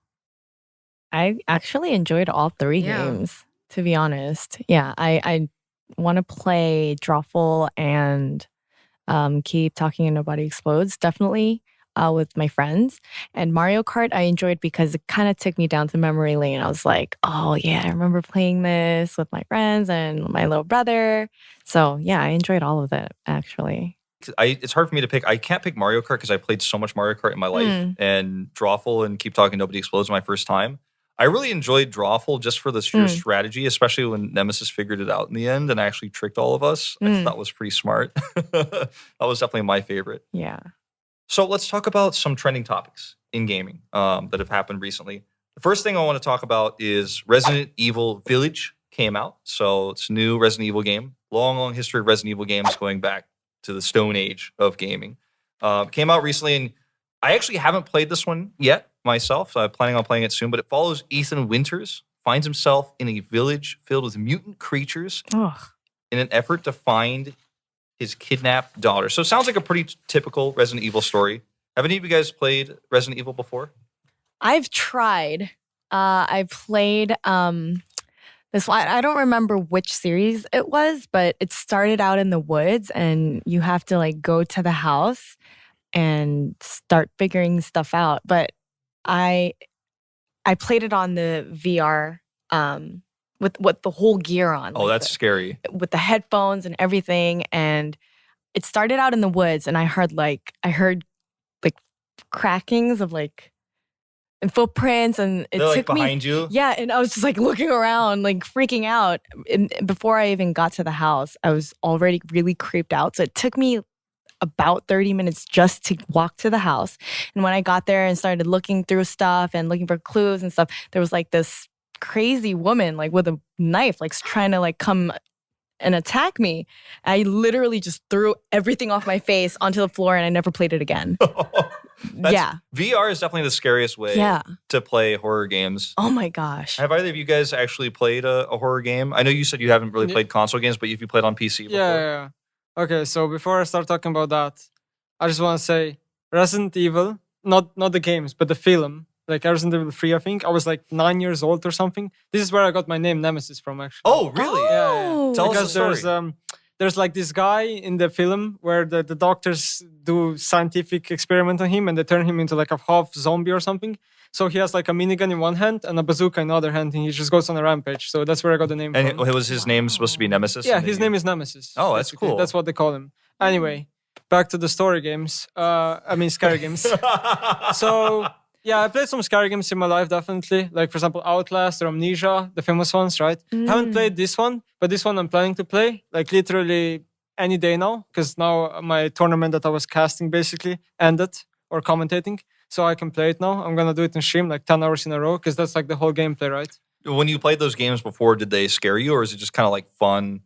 I actually enjoyed all 3 Yeah. games, to be honest. Yeah, I want to play Drawful and Keep Talking and Nobody Explodes, definitely, with my friends. And Mario Kart, I enjoyed because it kind of took me down to memory lane. I was like, oh, yeah, I remember playing this with my friends and my little brother. So, yeah, I enjoyed all of it, actually. it's hard for me to pick. I can't pick Mario Kart because I played so much Mario Kart in my life. Mm. And Drawful and Keep Talking Nobody Explodes was my first time. I really enjoyed Drawful just for the sheer strategy, especially when Nemesis figured it out in the end and actually tricked all of us. I thought that was pretty smart. That was definitely my favorite. Yeah. So let's talk about some trending topics in gaming that have happened recently. The first thing I want to talk about is Resident Evil Village came out. So it's a new Resident Evil game. Long, long history of Resident Evil games going back to the Stone Age of gaming. Came out recently, and I actually haven't played this one yet myself. So I'm planning on playing it soon, but it follows Ethan Winters finds himself in a village filled with mutant creatures Ugh. in an effort to find his kidnapped daughter. So it sounds like a pretty typical Resident Evil story. Have any of you guys played Resident Evil before? I've tried. I played this one. I don't remember which series it was, but it started out in the woods, and you have to like go to the house and start figuring stuff out. But I played it on the VR with the whole gear on. Oh, that's scary. With the headphones and everything. And it started out in the woods, and I heard crackings of like and footprints, and it They're took like me behind you? Yeah, and I was just like looking around, like freaking out. And before I even got to the house, I was already really creeped out. So it took me about 30 minutes just to walk to the house. And when I got there and started looking through stuff and looking for clues and stuff, there was like this crazy woman like with a knife, like trying to like come and attack me. I literally just threw everything off my face onto the floor, and I never played it again. Yeah. VR is definitely the scariest way to play horror games. Oh my gosh. Have either of you guys actually played a horror game? I know you said you haven't really played console games, but if you played on PC before. Yeah. Okay, so before I start talking about that, I just want to say Resident Evil, not the games, but the film, like Resident Evil 3, I think. I was like 9 years old or something. This is where I got my name Nemesis from, actually. Oh, really? Yeah. Tell Because us the story. there's like this guy in the film where the doctors do scientific experiment on him, and they turn him into like a half zombie or something. So he has like a minigun in one hand and a bazooka in the other hand, and he just goes on a rampage. So that's where I got the name And from. was his name supposed to be Nemesis? Yeah, his name is Nemesis. Oh, that's basically. cool. That's what they call him. Anyway, back to the story games. Scary games. So, yeah, I played some scary games in my life, definitely. Like, for example, Outlast or Amnesia, the famous ones, right? Haven't played this one, but this one I'm planning to play, like, literally any day now, because now my tournament that I was casting basically ended, or commentating. So I can play it now. I'm going to do it in stream, like 10 hours in a row, because that's like the whole gameplay, right? When you played those games before, did they scare you, or is it just kind of like fun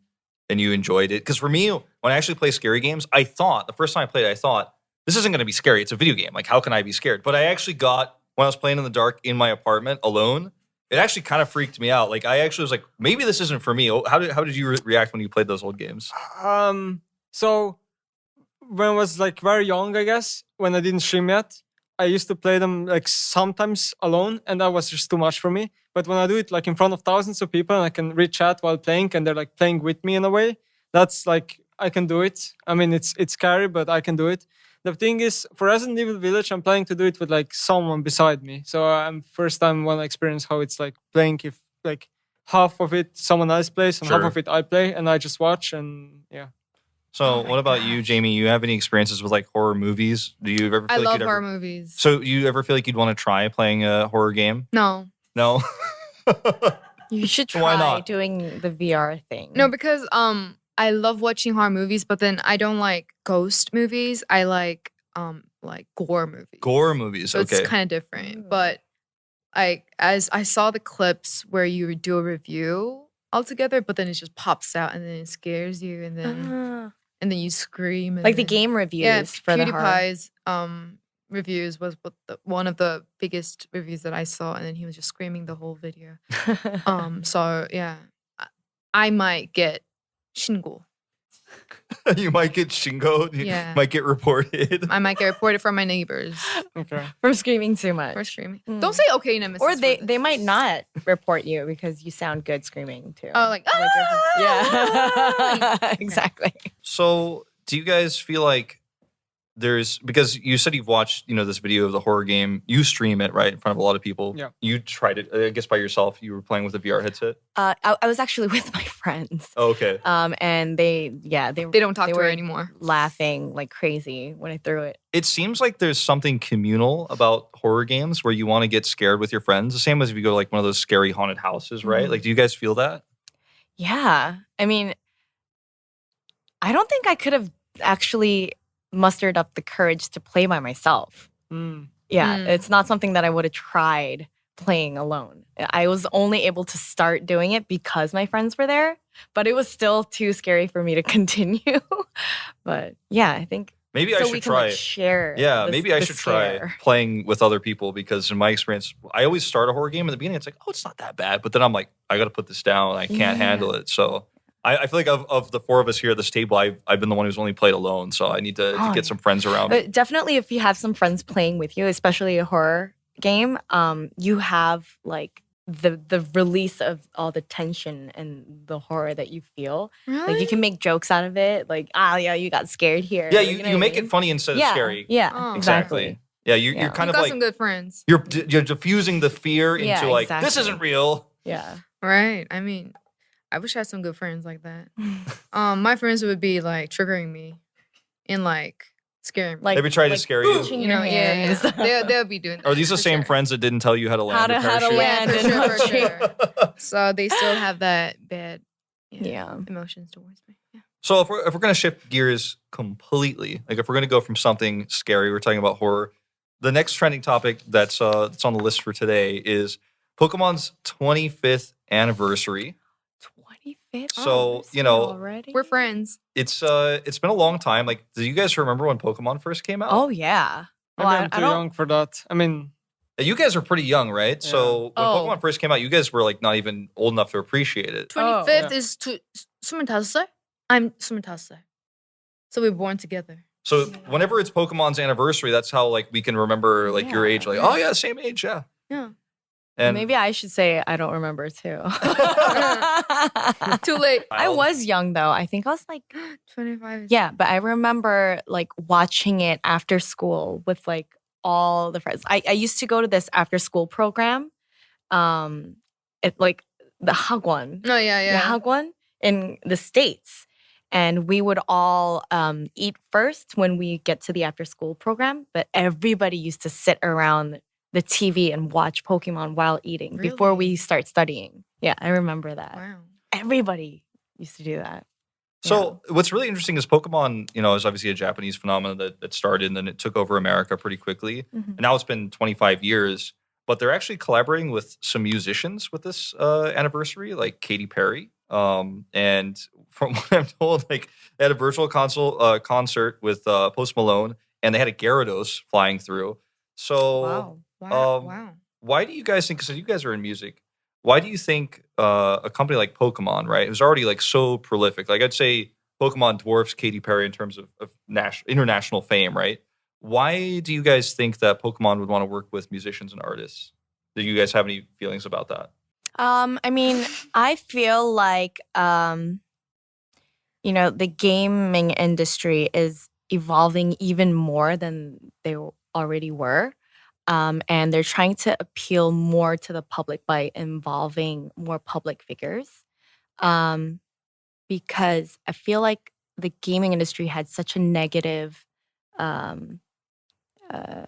and you enjoyed it? Because for me, when I actually play scary games, the first time I played it, I thought, this isn't going to be scary. It's a video game. Like, how can I be scared? But I actually got, when I was playing in the dark in my apartment alone, it actually kind of freaked me out. Like, I actually was like, maybe this isn't for me. How did you react when you played those old games? So when I was like very young, I guess, when I didn't stream yet, I used to play them like sometimes alone, and that was just too much for me. But when I do it like in front of thousands of people, and I can read chat while playing, and they're like playing with me in a way, that's like, I can do it. I mean, it's scary, but I can do it. The thing is, for Resident Evil Village, I'm planning to do it with like someone beside me. So I'm first time want to experience how it's like playing if like half of it someone else plays and half of it I play, and I just watch, and yeah. So what about you, Jamie? You have any experiences with like horror movies? Do you ever feel I like love you'd ever... horror movies. So you ever feel like you'd want to try playing a horror game? No. No? You should Why try not? doing the VR thing. No, because I love watching horror movies, but then I don't like ghost movies. I like gore movies. Gore movies, So okay. it's kind of different. But as I saw the clips where you do a review altogether, but then it just pops out and then it scares you, and then you scream. And like the then, game reviews for the horror. PewDiePie's reviews was one of the biggest reviews that I saw, and then he was just screaming the whole video. So yeah, I might get 신고. You might get shingoed. You Yeah. might get reported. I might get reported from my neighbors Okay. From screaming too much. for screaming. Don't say okay, Nemesis. Or for they this. might not report you because you sound good screaming too. Oh, like yeah. Exactly. So do you guys feel like because you said you've watched, this video of the horror game, you stream it, right, in front of a lot of people. Yeah. You tried it, I guess, by yourself. You were playing with a VR headset. I was actually with my friends. Oh, okay. And they They don't talk they to her were anymore. laughing like crazy when I threw it. It seems like there's something communal about horror games where you want to get scared with your friends. The same as if you go to like one of those scary haunted houses, right? Like, do you guys feel that? Yeah. I mean, I don't think I could have actually mustered up the courage to play by myself. Yeah, it's not something that I would have tried playing alone. I was only able to start doing it because my friends were there, but it was still too scary for me to continue. But yeah, I think Maybe I so should we can try. like share. Yeah, this- maybe I the should try scare. playing with other people because in my experience, I always start a horror game in the beginning. It's like, oh, it's not that bad. But then I'm like, I got to put this down. I can't handle it. So I feel like of the four of us here at this table, I've been the one who's only played alone. So I need to get some friends around me. Definitely, if you have some friends playing with you, especially a horror game, you have like the release of all the tension and the horror that you feel. Really? Like you can make jokes out of it. Like, yeah, you got scared here. Yeah, Like, you know what I make mean? it funny instead of scary. Yeah, Oh. exactly. Yeah, you're Yeah. kind You of got like some good friends. you're diffusing the fear into Yeah, like this exactly. isn't real. Yeah. Right. I mean, I wish I had some good friends like that. My friends would be like triggering me and like scaring me. Like Maybe try to scare you. touching you your know, hand and yeah. stuff. They'll be doing that. Are these the for same sure. friends that didn't tell you how to land a How to parachute? land Yeah, and for touch sure. So they still have that bad Yeah. emotions towards me. Yeah. So if we're gonna shift gears completely, like if we're gonna go from something scary, we're talking about horror. The next trending topic that's on the list for today is Pokemon's 25th anniversary. 25th. So, you know, already. We're friends. It's been a long time. Like, do you guys remember when Pokemon first came out? Oh yeah. Maybe Well, I'm too young for that. I mean, You guys are pretty young, right? Yeah. So when Oh. Pokemon first came out, you guys were like not even old enough to appreciate it. 25th yeah. is 25살? I'm 25살. So we're born together. So whenever it's Pokemon's anniversary, that's how like we can remember like your age. Like, oh yeah, same age, yeah. Yeah. And Maybe I should say I don't remember too. Too late. I was young though. I think I was like 25. yeah, but I remember like watching it after school with like all the friends. I used to go to this after school program. It like the Hagwon. No, yeah. The Hagwon in the States. And we would all eat first when we get to the after school program, but everybody used to sit around the TV and watch Pokemon while eating before we Really? start studying. Yeah, I remember that. Wow. Everybody used to do that. So what's really interesting is Pokemon, you know, is obviously a Japanese phenomenon that started and then it took over America pretty quickly. Mhm. And now it's been 25 years, but they're actually collaborating with some musicians with this anniversary, like Katy Perry. And from what I'm told, like they had a virtual concert with Post Malone and they had a Gyarados flying through. So Wow. why do you guys think, so you guys are in music, why do you think a company like Pokemon, right, who's already like so prolific, like I'd say Pokemon dwarfs Katy Perry in terms of international fame, right? Why do you guys think that Pokemon would want to work with musicians and artists? Do you guys have any feelings about that? I mean, I feel like, you know, the gaming industry is evolving even more than they already were. And they're trying to appeal more to the public by involving more public figures. Because I feel like the gaming industry had such a negative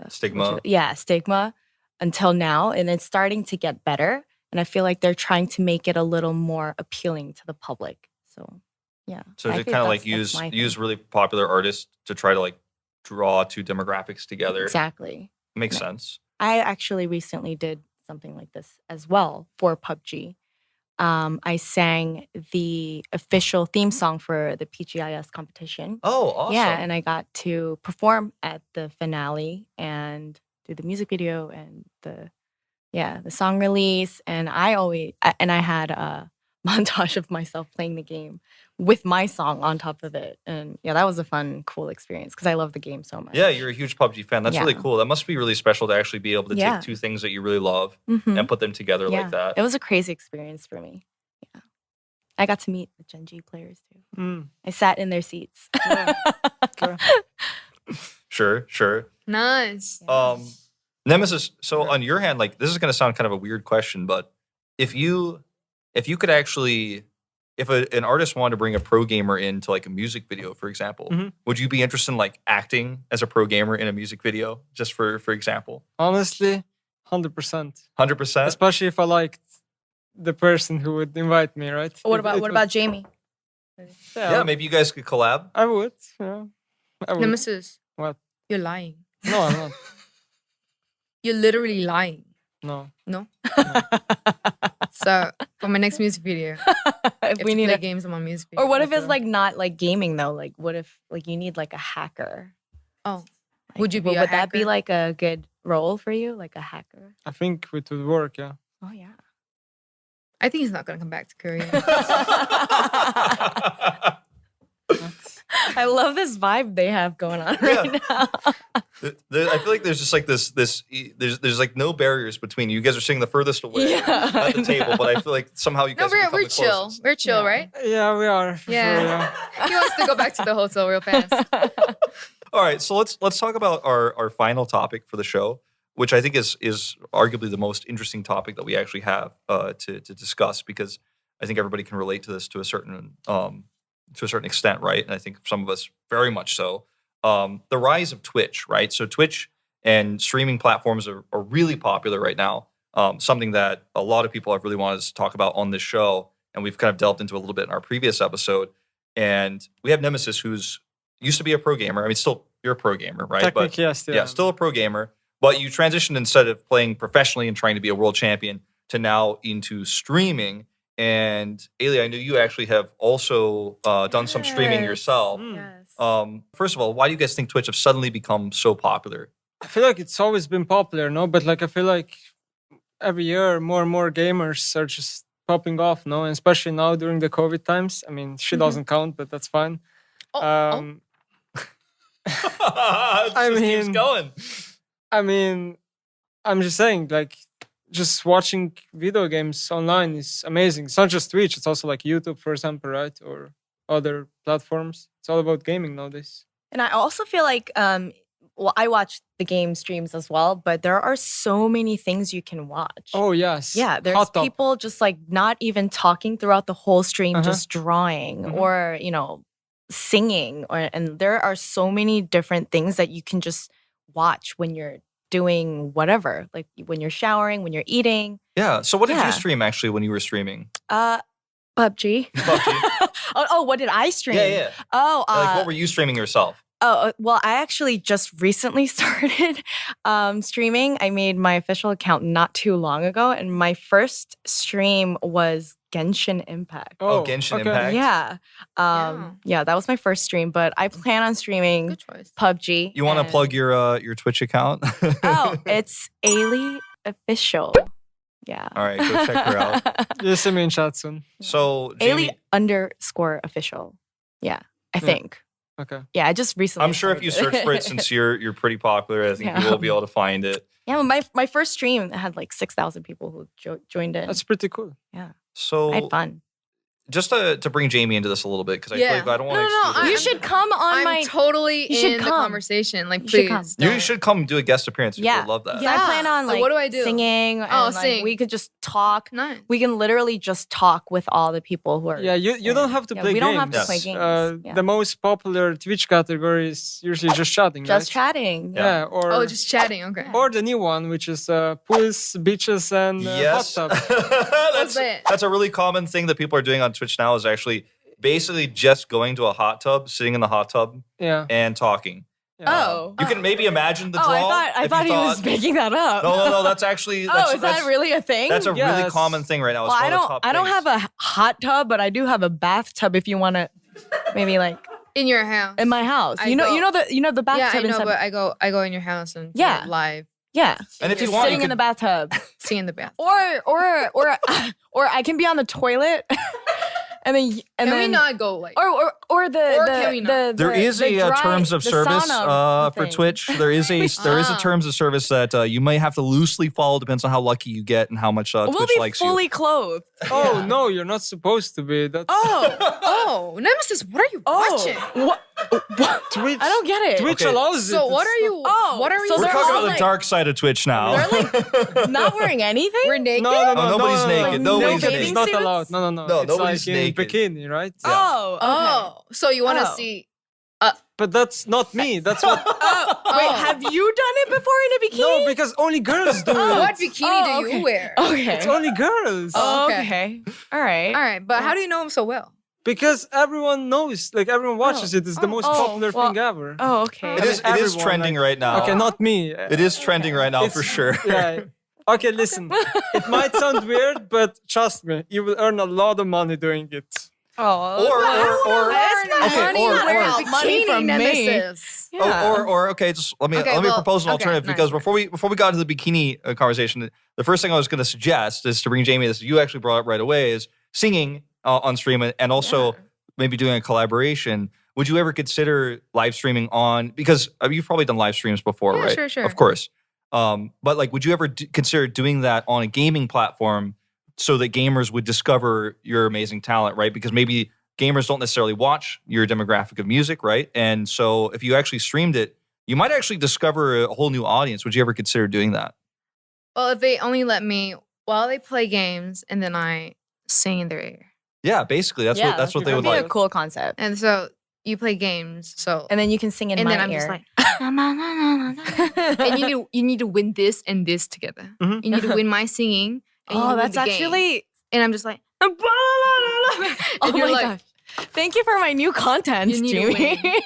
Stigma. stigma until now. And it's starting to get better. And I feel like they're trying to make it a little more appealing to the public. So, yeah. So I to think kind of like that's my use thing. really popular artists to try to like draw two demographics together. Exactly. Makes Yeah. sense. I actually recently did something like this as well for PUBG. I sang the official theme song for the PGIS competition. Oh, awesome. Yeah, and I got to perform at the finale and do the music video and the song release. And I had a montage of myself playing the game with my song on top of it. And yeah, that was a fun, cool experience because I love the game so much. Yeah, you're a huge PUBG fan. That's really Yeah. cool. That must be really special to actually be able to Yeah. take two things that you really love Mhm. and put them together Yeah. like that. It was a crazy experience for me. Yeah. I got to meet the GenG players too. I sat in their seats. Yeah. Okay. Sure. Nice. Nemesis, so on your hand, like this is gonna sound kind of a weird question, but if you could actually, if an artist wanted to bring a pro gamer into like a music video, for example, Mhm. would you be interested in like acting as a pro gamer in a music video, just for example? Honestly, 100%. 100%? Especially if I liked the person who would invite me, right? What If about it what was- about Jamie? Yeah, maybe you guys could collab. I would. Yeah. I would. Nemesis. What? You're lying. No, I'm not. You're literally lying. No. No? So for my next music video, If if we we need play a, games on my music video. or what if it's Okay. like not like gaming though? Like what if like you need like a hacker? Oh, Like, would you be a would that be hacker? like a good role for you, like a hacker? I think it would work. Yeah. Oh yeah. I think he's not gonna come back to Korea. I love this vibe they have going on right now. I feel like there's just like there's like no barriers between you. You guys are sitting the furthest away at the table, but I feel like somehow you No, guys become we're the chill. closest. We're chill, Yeah. right? Yeah, we are. For Yeah. Sure, yeah. He wants to go back to the hotel real fast. All right, so let's talk about our final topic for the show, which I think is arguably the most interesting topic that we actually have to discuss, because I think everybody can relate to this to a certain extent, right? And I think some of us very much so. The rise of Twitch, right? So Twitch and streaming platforms are really popular right now. Something that a lot of people have really wanted us to talk about on this show, and we've kind of delved into a little bit in our previous episode. And we have Nemesis, who's used to be a pro gamer. I mean, still you're a pro gamer, right? Technically, yes. Yeah, still a pro gamer. But you transitioned, instead of playing professionally and trying to be a world champion, to now into streaming. And AILEE, I know you actually have also done some streaming Yes. yourself. Yes. First of all, why do you guys think Twitch have suddenly become so popular? I feel like it's always been popular, no? But like I feel like every year more and more gamers are just popping off, no? And especially now during the COVID times. I mean, she doesn't count, but that's fine. I mean- keeps going. I mean, I'm just saying, like, just watching video games online is amazing. It's not just Twitch; it's also like YouTube, for example, right, or other platforms. It's all about gaming nowadays. And I also feel like, well, I watch the game streams as well, but there are so many things you can watch. Oh yes, Yeah, there's Hot tub. people just like not even talking throughout the whole stream, Uh-huh. just drawing Mhm. or, singing. And there are so many different things that you can just watch when you're doing whatever, like when you're showering, when you're eating. Yeah. So what did Yeah. you stream actually when you were streaming? PUBG. PUBG? oh, what did I stream? Yeah. Oh, Like, what were you streaming yourself? Oh, well, I actually just recently started streaming. I made my official account not too long ago, and my first stream was Genshin Impact. Oh, Genshin okay. Impact. Yeah. Yeah, that was my first stream, but I plan on streaming Good choice. PUBG. You want to and- plug your Twitch account? Oh, it's AILEE Official. Yeah. All right, go check her out. You'll see me in chat soon. So, AILEE Jamie, _official. Yeah, I Yeah. think. Okay. Yeah, I just recently. I'm sure if you started search for it, since you're pretty popular, I think Yeah. you will be able to find it. Yeah, my first stream had like 6,000 people who joined in. That's pretty cool. So, I had fun. just to bring Jamie into this a little bit, because I feel Yeah. like I don't want No, to. no, exclude her. You should come on I'm my. totally you should in the come. conversation. Like, You should please. come. You don't. should come do a guest appearance. People Yeah. would love that. Yeah. I plan on Like, like what do I do? singing. And, Oh, like, sing. we could just talk. Nice. We can literally just talk with all the people who are. Yeah, you don't have to Yeah, play we games. don't have to Yes. play games. Yeah. The most popular Twitch category is usually just chatting, Just right? chatting. Yeah, or Oh, just chatting. Okay. or the new one, which is pools, beaches, and Yes, hot tub. that's that? that's a really common thing that people are doing on Twitch now. Is actually basically just going to a hot tub, sitting in the hot tub, Yeah. and talking. yeah. Oh. You can maybe imagine the Oh, draw. I if thought you he was making that up. No. That's actually. Oh, That's, is that that's, really a thing? That's a Yeah, really it's- common thing right now. It's Well, one I of the don't. top I don't things. have a hot tub, but I do have a bathtub. If you want to, maybe like In your house. in my house. I You know go- the Yeah, bathtub I know, inside. but I go in your house and do Yeah. it live. Yeah, And if you just want, sitting you in the could, bathtub, See in the bath. or I can be on the toilet, and then Can we not go like? or the Or the, can we not? there is the a dry- terms of the service sauna for thing. Twitch. There is a Ah. terms of service that you may have to loosely follow. Depends on how lucky you get and how much We'll Twitch be likes you. fully clothed. Oh no, you're not supposed to be. That's Oh, Nemesis, what are you watching? What? Twitch. I don't get it. Twitch Okay. allows it. So what It's are you? Oh, what are so you? We're they're talking all about the like- dark side of Twitch now. They're not wearing anything. We're naked. No, nobody's naked. Nobody's naked naked. is not Bathing allowed. suits? No. No, It's nobody's like naked. in bikini, right? Yeah. Oh, okay. Oh, so you want to Oh. see? But that's not me. That's what. Wait, have you done it before in a bikini? No, because only girls do it. What bikini do okay. you wear? Okay. It's only girls. Oh, Okay. okay. All right. All right, but how do you know him so well? Because everyone knows, like everyone watches it. It's the most Oh, popular well- thing ever. Oh, okay. It is everyone, trending like- right now. Okay, not me. It is trending right now for It's- sure. Yeah. Okay, listen. It might sound weird, but trust me, you will earn a lot of money doing it. money from me. Nemesis. Yeah. Okay, just let me propose an alternative because before we got into the bikini conversation, the first thing I was going to suggest is to bring Jamie. This you actually brought up right away is singing on stream and also maybe doing a collaboration. Would you ever consider live streaming on? Because you've probably done live streams before, right? Sure. Of course. But like, would you ever consider doing that on a gaming platform so that gamers would discover your amazing talent, right? Because maybe gamers don't necessarily watch your demographic of music, right? And so if you actually streamed it, you might actually discover a whole new audience. Would you ever consider doing that? Well, if they only let me while they play games and then I sing in their ear. Yeah, basically that's what they would That'd like. be a cool concept. And so you play games, so And then you can sing in and my then I'm ear. just like, and you need to win this and this together. Mhm. You need to win my singing. And you Oh, win that's the game. actually. And I'm just like, Oh and my you're like, gosh. Thank you for my new content, You need to Jamie.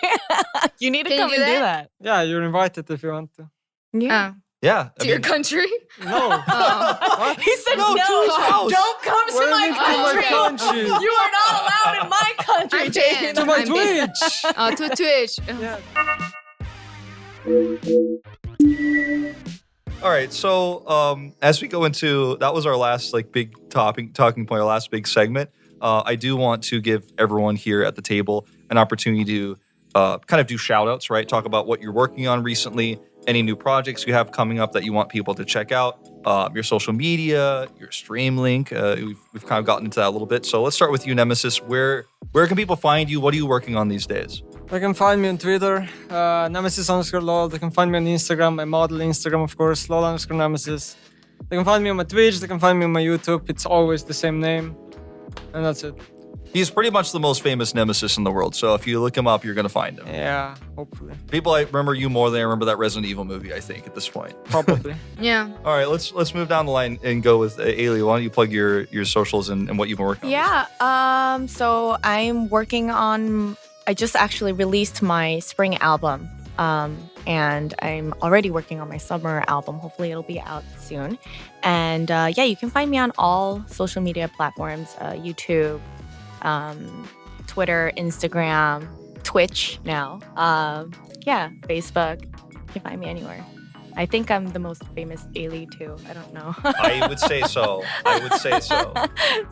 You need to Can you come do and do that? that. Yeah, you're invited if you want to. Yeah. Yeah, to your country. No. Oh. He said No, no. to his house. Don't come to Why my did you come to my country. country? You are not allowed in my country, I'm Jamie. banned. To my I'm banned. Twitch. To Twitch. Yeah. All right, so as we go into that was our last like big talking point, our last big segment. I do want to give everyone here at the table an opportunity to kind of do shout outs, right? Talk about what you're working on recently, any new projects you have coming up that you want people to check out, your social media, your stream link. We've kind of gotten into that a little bit. So let's start with you, Nemesis. Where can people find you? What are you working on these days? They can find me on Twitter, Nemesis_lol. They can find me on Instagram, my model Instagram, of course, lol_Nemesis. They can find me on my Twitch, they can find me on my YouTube. It's always the same name. And that's it. He's pretty much the most famous Nemesis in the world. So if you look him up, you're going to find him. Yeah, hopefully. People I remember you more than I remember that Resident Evil movie, I think, at this point. Probably. Yeah. All right, let's move down the line and go with AILEE. Why don't you plug your socials and what you've been working on? Yeah. So I'm working on. I just actually released my spring album, and I'm already working on my summer album. Hopefully, it'll be out soon. And yeah, you can find me on all social media platforms: YouTube, Twitter, Instagram, Twitch now. Yeah, Facebook. You can find me anywhere. I think I'm the most famous AILEE too. I don't know. I would say so.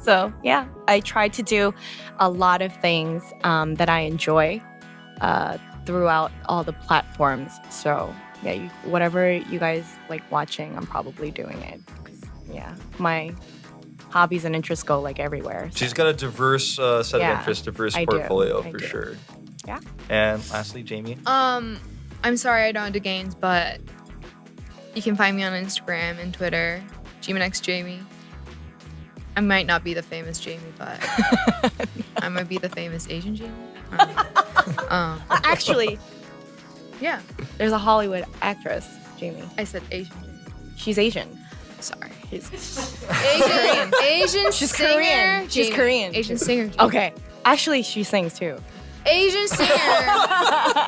So yeah, I try to do a lot of things that I enjoy throughout all the platforms. So yeah, whatever you guys like watching, I'm probably doing it. 'Cause, yeah, my hobbies and interests go like everywhere. She's got a diverse set of interests, diverse I do. portfolio I for do. sure. Yeah. And lastly, Jamie. I'm sorry I don't do games, but you can find me on Instagram and Twitter, Jamie. I might not be the famous Jamie, but I might be the famous Asian Jamie. Actually, Yeah, there's a Hollywood actress, Jamie. I said Asian Jamie. She's Asian. Sorry. Asian. Asian She's singer. Korean. She's Jamie. Korean. Asian singer. Okay. Actually, she sings too. Asian singer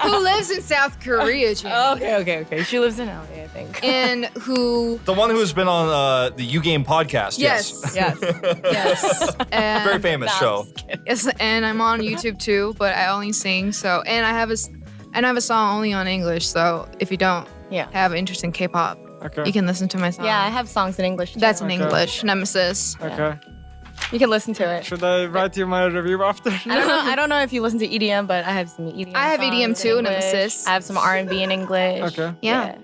who lives in South Korea, Jamie. Okay. She lives in LA, I think. And who? The one who's been on the U Game podcast. Yes. Yes. Yes. And, Very famous show. yes, and I'm on YouTube too, but I only sing. So, and I have a song only on English. So if you don't have interest in Kpop, Okay. you can listen to my song. Yeah, I have songs in English too. That's in Okay. English. Nemesis. Okay. You can listen to it. Should I write you my review after? I don't know if you listen to EDM, but I have some EDM. I have songs EDM in too, English. Nemesis. I have some R&B in English. Okay. Yeah.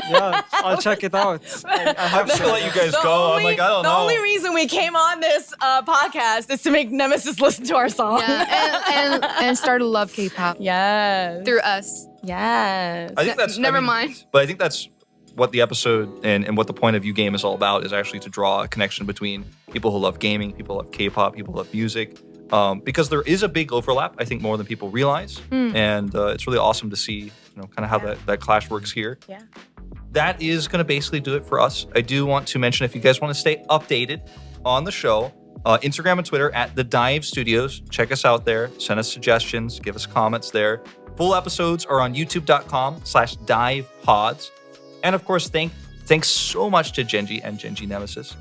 Yeah, I'll check it out. I I'm have just gonna let you guys go. I'm like, I don't know. The only reason we came on this podcast is to make Nemesis listen to our song. Yeah, and start to love K-pop Yes. through us. Yes. I think that's Never mind. But I think that's what the episode and what the point of U Game is all about is actually to draw a connection between people who love gaming, people who love K-pop, people who love music, because there is a big overlap. I think more than people realize, and it's really awesome to see, kind of how that clash works here. Yeah. That is going to basically do it for us. I do want to mention if you guys want to stay updated on the show, Instagram and Twitter at The Dive Studios. Check us out there. Send us suggestions. Give us comments there. Full episodes are on youtube.com/divepods. And of course, thanks so much to GenG and GenG Nemesis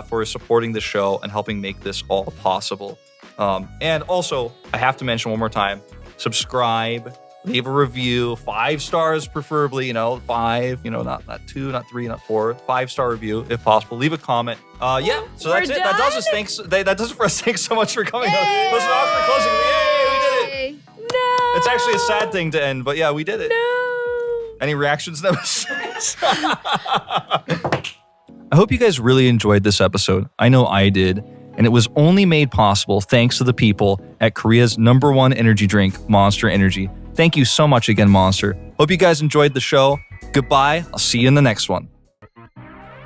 for supporting the show and helping make this all possible. And also, I have to mention one more time, subscribe, leave a review, 5 stars preferably, 5, not 2, not 3, not 4, 5-star review if possible. Leave a comment. Yeah, so that's it. That does it. That does it for us. Thanks so much for coming. Listen off for closing. Yay, we did it. No. It's actually a sad thing to end, but yeah, we did it. No. Any reactions, Nemesis? I hope you guys really enjoyed this episode. I know I did. And it was only made possible thanks to the people at Korea's #1 energy drink, Monster Energy. Thank you so much again, Monster. Hope you guys enjoyed the show. Goodbye. I'll see you in the next one.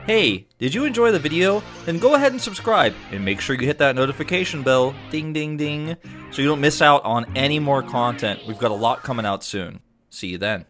Hey, did you enjoy the video? Then go ahead and subscribe and make sure you hit that notification bell, ding, ding, ding, so you don't miss out on any more content. We've got a lot coming out soon. See you then.